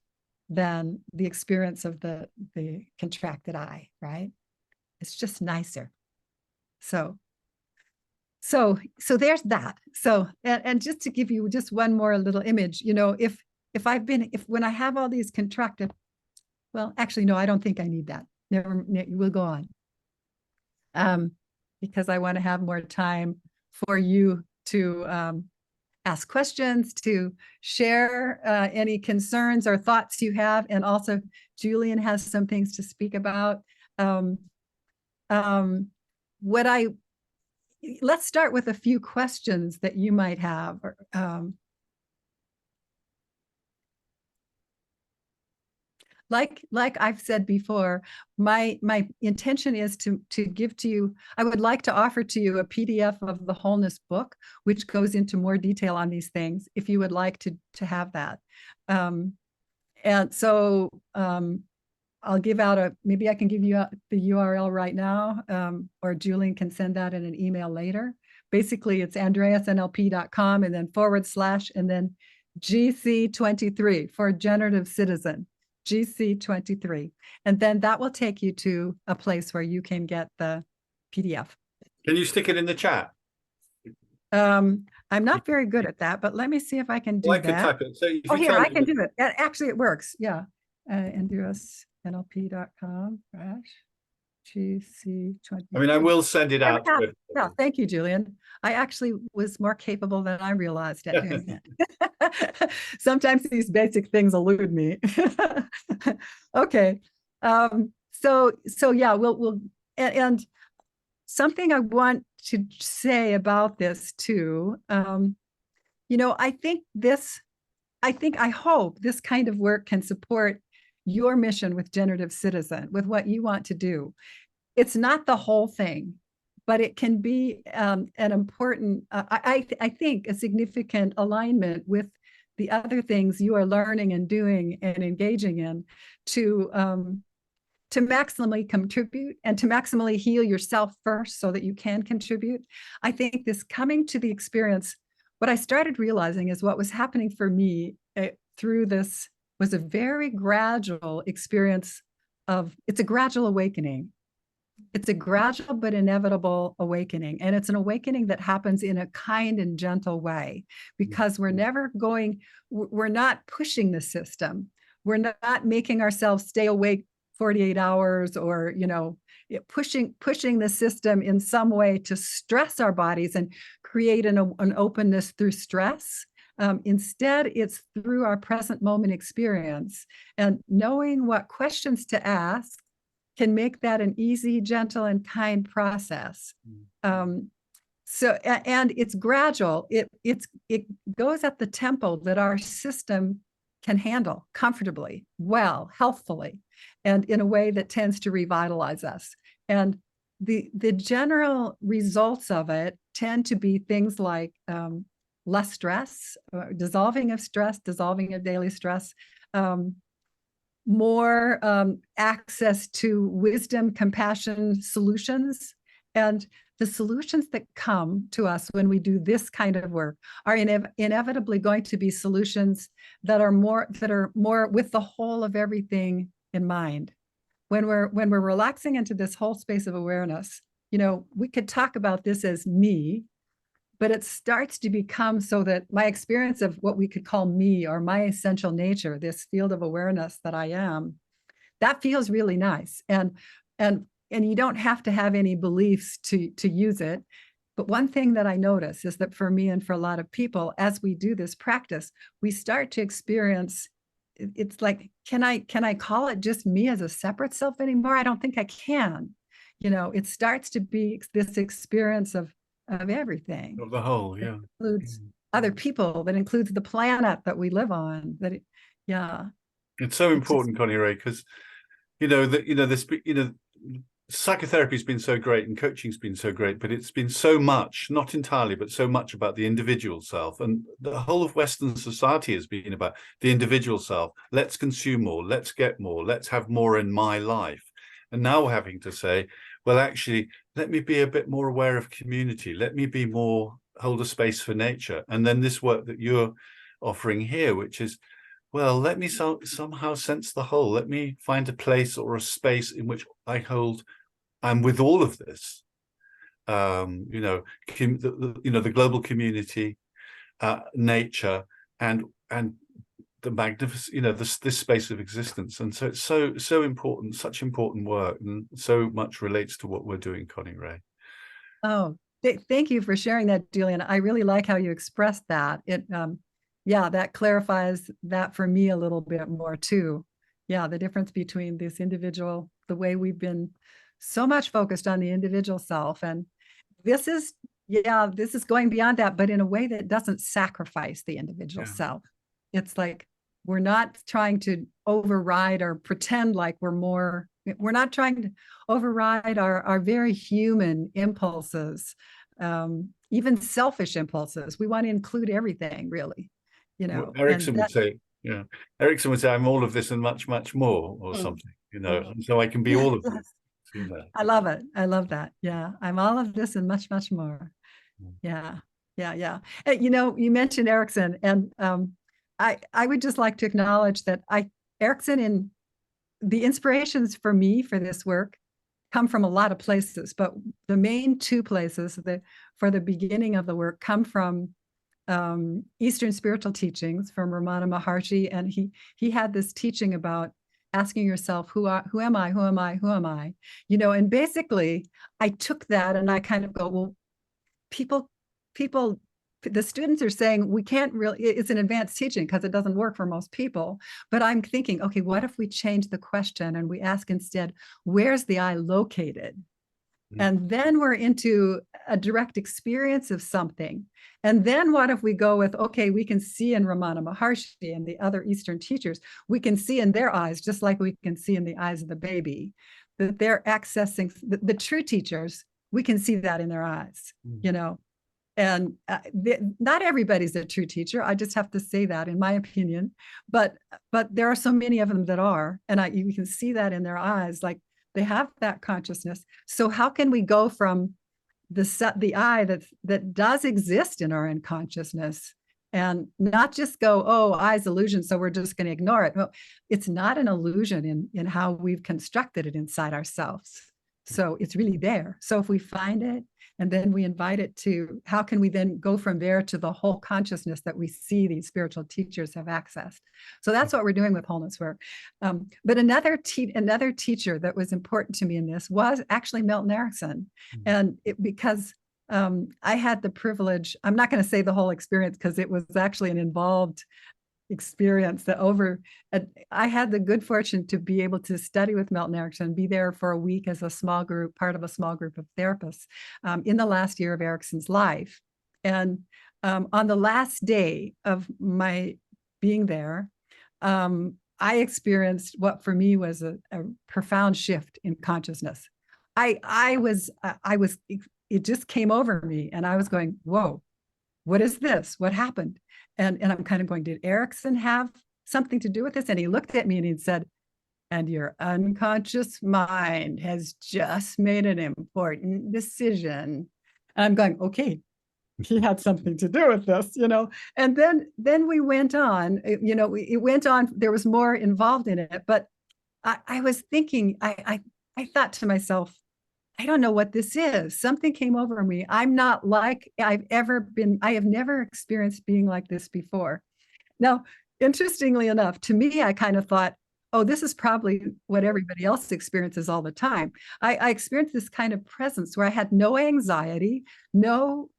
than the experience of the contracted eye, right? It's just nicer. So there's that. So, and just to give you just one more little image, if when I have all these contracted, well, actually, no, I don't think I need that. We'll go on. Because I want to have more time for you to ask questions, to share any concerns or thoughts you have. And also, Julian has some things to speak about. Let's start with a few questions that you might have. Like I've said before, my intention is to give to you, I would like to offer to you a PDF of the Wholeness book, which goes into more detail on these things, if you would like to have that. And so I'll give out maybe I can give you the URL right now, or Julian can send that in an email later. Basically, it's andreasnlp.com and then / and then GC23 for Generative Citizen. GC23. And then that will take you to a place where you can get the PDF. Can you stick it in the chat? I'm not very good at that, but let me see if I can do that. I could type it. So if here, I can do it. Actually, it works. Yeah. AndreasNLP.com. GC 20. I mean, I will send it out. Yeah, yeah, thank you, Julian. I actually was more capable than I realized at doing that. Sometimes these basic things elude me. Okay. So yeah, and something I want to say about this too, you know, I hope this kind of work can support your mission with Generative Citizen, with what you want to do. It's not the whole thing, but it can be an important, I think, a significant alignment with the other things you are learning and doing and engaging in to maximally contribute and to maximally heal yourself first so that you can contribute. I think this coming to the experience, what I started realizing is what was happening for me through this was a very gradual experience of, it's a gradual awakening. It's a gradual but inevitable awakening. And it's an awakening that happens in a kind and gentle way, because we're not pushing the system. We're not making ourselves stay awake 48 hours or, you know, pushing the system in some way to stress our bodies and create an openness through stress. Instead, it's through our present moment experience and knowing what questions to ask can make that an easy, gentle, and kind process. So, and it's gradual. It goes at the tempo that our system can handle comfortably, well, healthfully, and in a way that tends to revitalize us. And the general results of it tend to be things like less stress, dissolving of daily stress, more access to wisdom, compassion, solutions. And the solutions that come to us when we do this kind of work are inevitably going to be solutions that are more with the whole of everything in mind. When we're relaxing into this whole space of awareness, you know, we could talk about this as me, but it starts to become so that my experience of what we could call me or my essential nature, this field of awareness that I am, that feels really nice. And you don't have to have any beliefs to use it. But one thing that I notice is that for me and for a lot of people, as we do this practice, we start to experience, it's like, can I call it just me as a separate self anymore? I don't think I can. You know, it starts to be this experience of everything. Of the whole, yeah. That includes other people, that includes the planet that we live on. Yeah. It's so important, Connirae, because psychotherapy's been so great and coaching's been so great, but it's been so much, not entirely, but so much about the individual self. And the whole of Western society has been about the individual self. Let's consume more, let's get more, let's have more in my life. And now we're having to say, well, actually, let me be a bit more aware of community. Let me be more, hold a space for nature. And then this work that you're offering here, which is, well, let me somehow sense the whole. Let me find a place or a space in which I'm with all of this. The global community, nature, and the magnificent, this space of existence. And so it's so important, such important work, and so much relates to what we're doing, Connirae. Oh, thank you for sharing that, Julian. I really like how you expressed that. Yeah, that clarifies that for me a little bit more too. Yeah, the difference between this individual, the way we've been so much focused on the individual self, and this is going beyond that, but in a way that doesn't sacrifice the individual self. It's like we're not trying to override or pretend like we're not trying to override our very human impulses, even selfish impulses. We want to include everything, really. You know, well, Erickson would say, I'm all of this and much, much more, or something, and so I can be all of this. I love it. I love that. Yeah, I'm all of this and much, much more. Yeah. You mentioned Erickson, and I would just like to acknowledge that Erickson, in the inspirations for me for this work come from a lot of places, but the main two places for the beginning of the work come from Eastern spiritual teachings from Ramana Maharshi. And he had this teaching about asking yourself, who am I? Who am I? Who am I? You know, and basically I took that and I kind of go, well, people, the students are saying we can't really, it's an advanced teaching because it doesn't work for most people. But I'm thinking, okay, what if we change the question and we ask instead, where's the I located? And then we're into a direct experience of something. And then what if we go with, okay, we can see in Ramana Maharshi and the other Eastern teachers, we can see in their eyes, just like we can see in the eyes of the baby, that they're accessing the true teachers. We can see that in their eyes, you know. And not everybody's a true teacher. I just have to say that, in my opinion. But there are so many of them that are, and you can see that in their eyes, like they have that consciousness. So how can we go from the I that does exist in our unconsciousness, and not just go, oh, I's illusion, so we're just going to ignore it. Well, it's not an illusion in how we've constructed it inside ourselves. So it's really there. So if we find it, and then we invite it to, how can we then go from there to the whole consciousness that we see these spiritual teachers have accessed? So that's what we're doing with wholeness work. But another teacher that was important to me in this was actually Milton Erickson. And because I had the privilege, I'm not going to say the whole experience because it was actually an involved experience I had the good fortune to be able to study with Milton Erickson, be there for a week as a small group, part of a small group of therapists in the last year of Erickson's life. And on the last day of my being there, I experienced what for me was a profound shift in consciousness. It just came over me and I was going, whoa, what is this? What happened? And I'm kind of going, did Erickson have something to do with this? And he looked at me and he said, and your unconscious mind has just made an important decision. And I'm going, okay, he had something to do with this, you know. And then we went on, you know, it went on, there was more involved in it. But I was thinking, I thought to myself, I don't know what this is. Something came over me. I'm not like I've ever been. I have never experienced being like this before. Now, interestingly enough, to me, I kind of thought, oh, this is probably what everybody else experiences all the time. I experienced this kind of presence where I had no anxiety, no,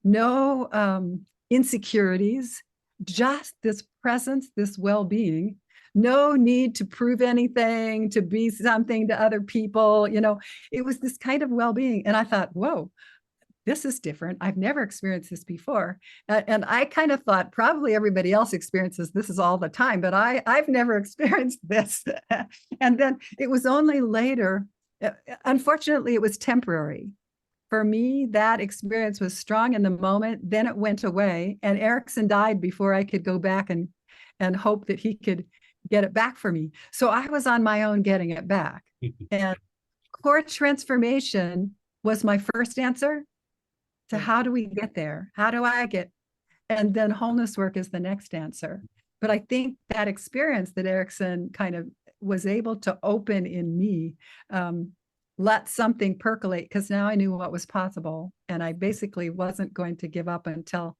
no insecurities, just this presence, this well-being. No need to prove anything, to be something to other people. You know, it was this kind of well-being. And I thought, whoa, this is different. I've never experienced this before. And I kind of thought probably everybody else experiences this is all the time, but I've never experienced this. And then it was only later, unfortunately, it was temporary. For me, that experience was strong in the moment, then it went away. And Erickson died before I could go back and hope that he could get it back for me. So I was on my own getting it back. And core transformation was my first answer to how do we get there? How do I get? And then wholeness work is the next answer. But I think that experience that Erickson kind of was able to open in me, let something percolate, because now I knew what was possible. And I basically wasn't going to give up until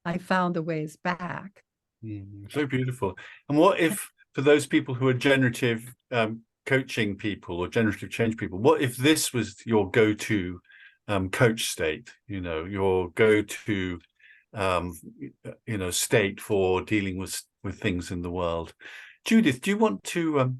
I found the ways back. So beautiful. And what if, for those people who are generative coaching people or generative change people, what if this was your go-to coach state, you know, your go-to state for dealing with things in the world? Judith, do you want to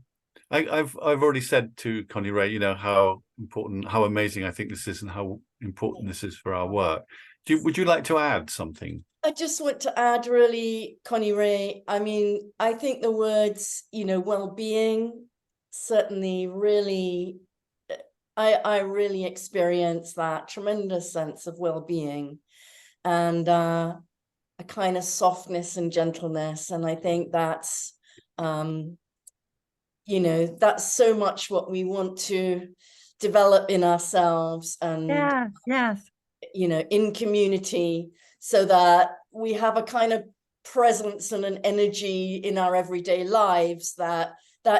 I've already said to Connirae, you know, how important, how amazing I think this is and how important this is for our work. Would you like to add something? I just want to add, really, Connirae, I mean, I think the words, you know, well-being, certainly really, I really experienced that tremendous sense of well-being and a kind of softness and gentleness. And I think that's, you know, that's so much what we want to develop in ourselves and, you know, in community, so that we have a kind of presence and an energy in our everyday lives that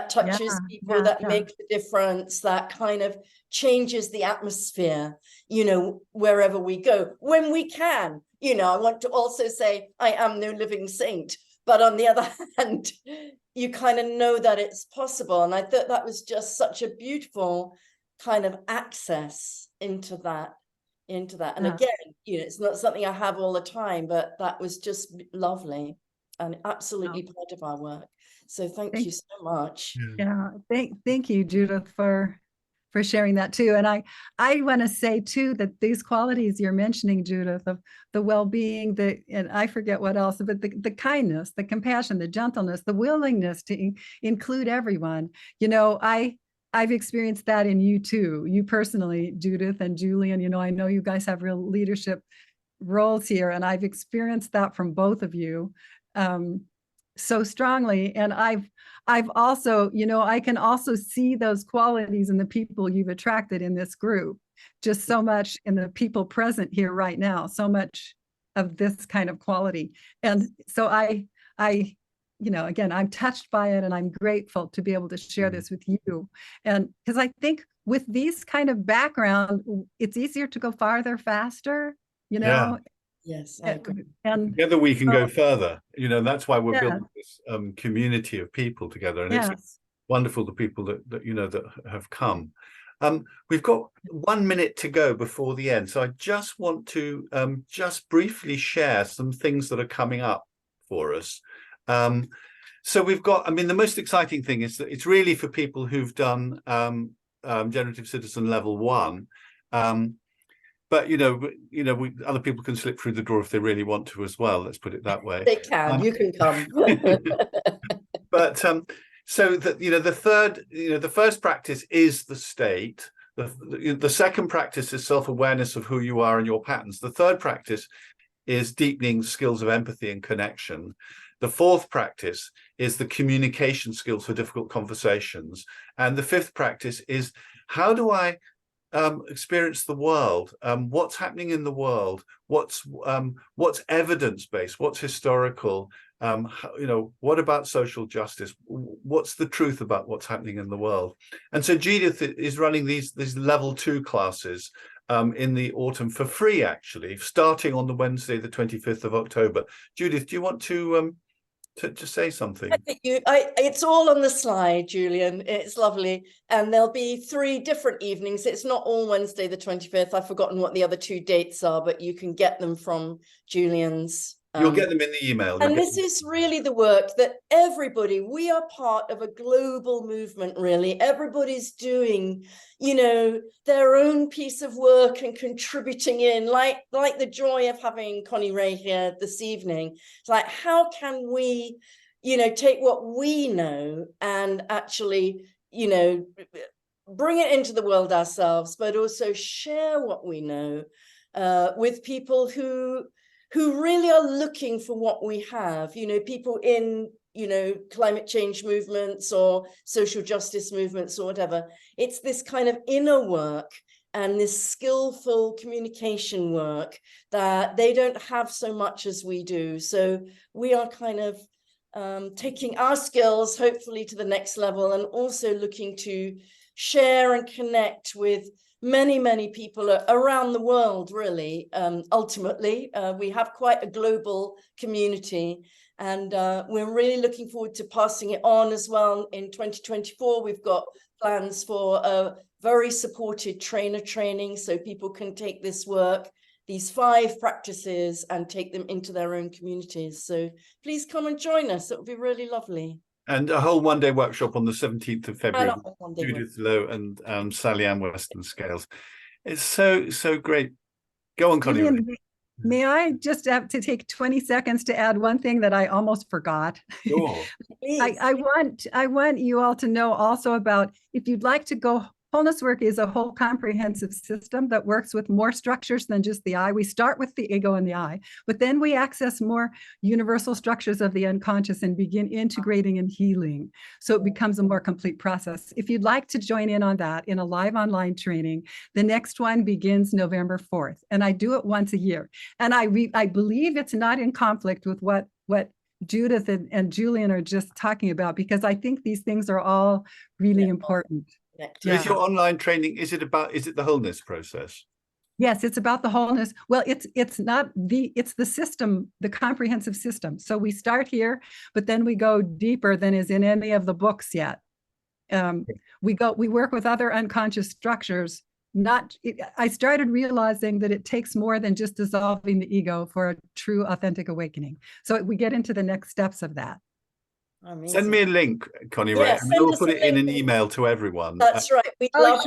touches people, that makes a difference, that kind of changes the atmosphere, you know, wherever we go, when we can. You know, I want to also say I am no living saint, but on the other hand, you kind of know that it's possible. And I thought that was just such a beautiful kind of access into that. And again, it's not something I have all the time, but that was just lovely and absolutely part of our work. So thank you so much. Yeah, thank you, Judith, for sharing that too. And I want to say too that these qualities you're mentioning, Judith, of the well-being, and I forget what else, but the kindness, the compassion, the gentleness, the willingness to include everyone. I've experienced that in you too. You personally, Judith and Julian. I know you guys have real leadership roles here, and I've experienced that from both of you so strongly. And I've also, I can also see those qualities in the people you've attracted in this group, just so much in the people present here right now, so much of this kind of quality. And so I again, I'm touched by it, and I'm grateful to be able to share this with you. And because I think with these kind of background, it's easier to go farther, faster, Yeah. Yes, I agree. And together we can go further. That's why we're building this community of people together, and it's wonderful the people that that have come. We've got 1 minute to go before the end, so I just want to just briefly share some things that are coming up for us. So we've got, the most exciting thing is that it's really for people who've done Generative Citizen level 1. But other people can slip through the door if they really want to as well. Let's put it that way. They can. You can come. But so that the first practice is the state. The second practice is self-awareness of who you are and your patterns. The third practice is deepening skills of empathy and connection. The fourth practice is the communication skills for difficult conversations. And the fifth practice is, how do I experience the world? What's happening in the world? What's evidence-based? What's historical? What about social justice? What's the truth about what's happening in the world? And so Judith is running these level 2 classes in the autumn for free, actually, starting on the Wednesday, the 25th of October. Judith, do you want to say something? It's all on the slide, Julian. It's lovely. And there'll be 3 different evenings. It's not all Wednesday the 25th. I've forgotten what the other 2 dates are, but you can get them from Julian's. You'll get them in the email. And this is really the work that we are part of a global movement, really. Everybody's doing, their own piece of work and contributing in, like the joy of having Connirae here this evening. It's like, how can we, take what we know and actually, bring it into the world ourselves, but also share what we know with people who really are looking for what we have, people in, climate change movements or social justice movements or whatever. It's this kind of inner work and this skillful communication work that they don't have so much as we do. So we are kind of taking our skills, hopefully, to the next level, and also looking to share and connect with many people around the world, really. Ultimately, we have quite a global community, and we're really looking forward to passing it on as well. In 2024, we've got plans for a very supported trainer training, so people can take this work, these 5 practices, and take them into their own communities. So please come and join us. It would be really lovely. And a whole one-day workshop on the 17th of February, Judith Lowe and Sally Ann Weston Scales. It's so great. Go on, Connie. May I just have to take 20 seconds to add one thing that I almost forgot? Sure. I want you all to know also about, if you'd like to go, wholeness work is a whole comprehensive system that works with more structures than just the I. We start with the ego and the I, but then we access more universal structures of the unconscious and begin integrating and healing. So it becomes a more complete process. If you'd like to join in on that in a live online training, the next one begins November 4th. And I do it once a year. And I believe it's not in conflict with what Judith and Julian are just talking about, because I think these things are all really important. So is your online training, is it the wholeness process? Yes, it's about the wholeness. Well, it's not it's the system, the comprehensive system. So we start here, but then we go deeper than is in any of the books yet. We work with other unconscious structures. I started realizing that it takes more than just dissolving the ego for a true, authentic awekening. So we get into the next steps of that. Amazing. Send me a link, Connirae, and we'll put it in an email to everyone. That's right. We'd love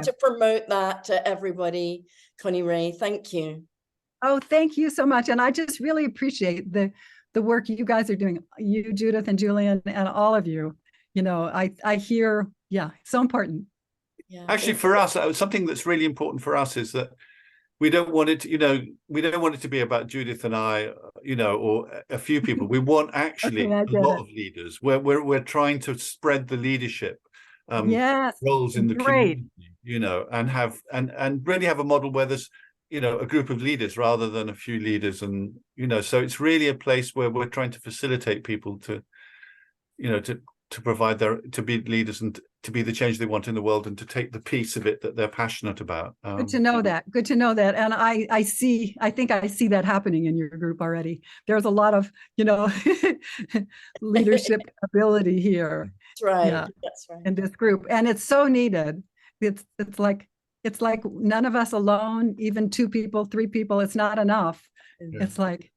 to promote that to everybody, Connirae. Thank you. Oh, thank you so much. And I just really appreciate the work you guys are doing, you, Judith and Julian, and all of you. You know, I hear, yeah, it's so important. Yeah, actually, for us, something that's really important for us is that we don't want it to, we don't want it to be about Judith and I, or a few people. We want actually a lot of leaders. We're trying to spread the leadership roles in the community, and really have a model where there's, a group of leaders rather than a few leaders, and so it's really a place where we're trying to facilitate people to, to provide to be leaders and to be the change they want in the world, and to take the piece of it that they're passionate about. Good to know that. Good to know that. And I think I see that happening in your group already. There's a lot of, leadership ability here. That's right. Yeah, that's right. In this group. And it's so needed. It's like none of us alone, even 2 people, 3 people, it's not enough. Yeah. It's like,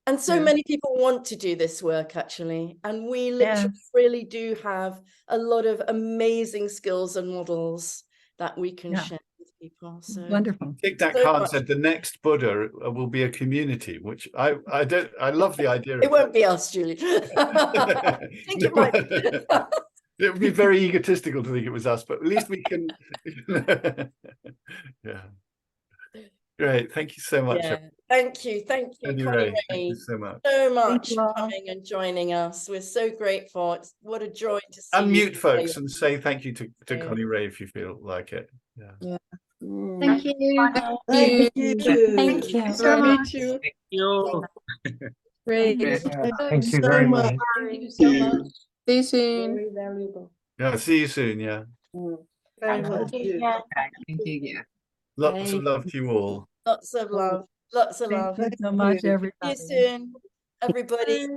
and so many people want to do this work, actually. And we literally really do have a lot of amazing skills and models that we can share with people. So wonderful. Thich Nhat Hanh said the next Buddha will be a community, which I love the idea of. It won't be us, Julie. I think it might be. It would be very egotistical to think it was us, but at least we can. Yeah. Great. Thank you so much. Yeah. Thank you, Connirae. Thank you so much. So much for coming and joining us. We're so grateful. What a joy to see Unmute you. folks and say thank you to Connirae if you feel like it. Yeah. Thank you. Thank you. Thank you so much. Thank you. Great. Thank you very much. Thank you so much. See you soon. Very valuable. Yeah. See you soon. Yeah. Very much. Thank you. Yeah. Lots of love to you all. Lots of love. Lots of love. Thank you so much, everybody. See you soon, everybody.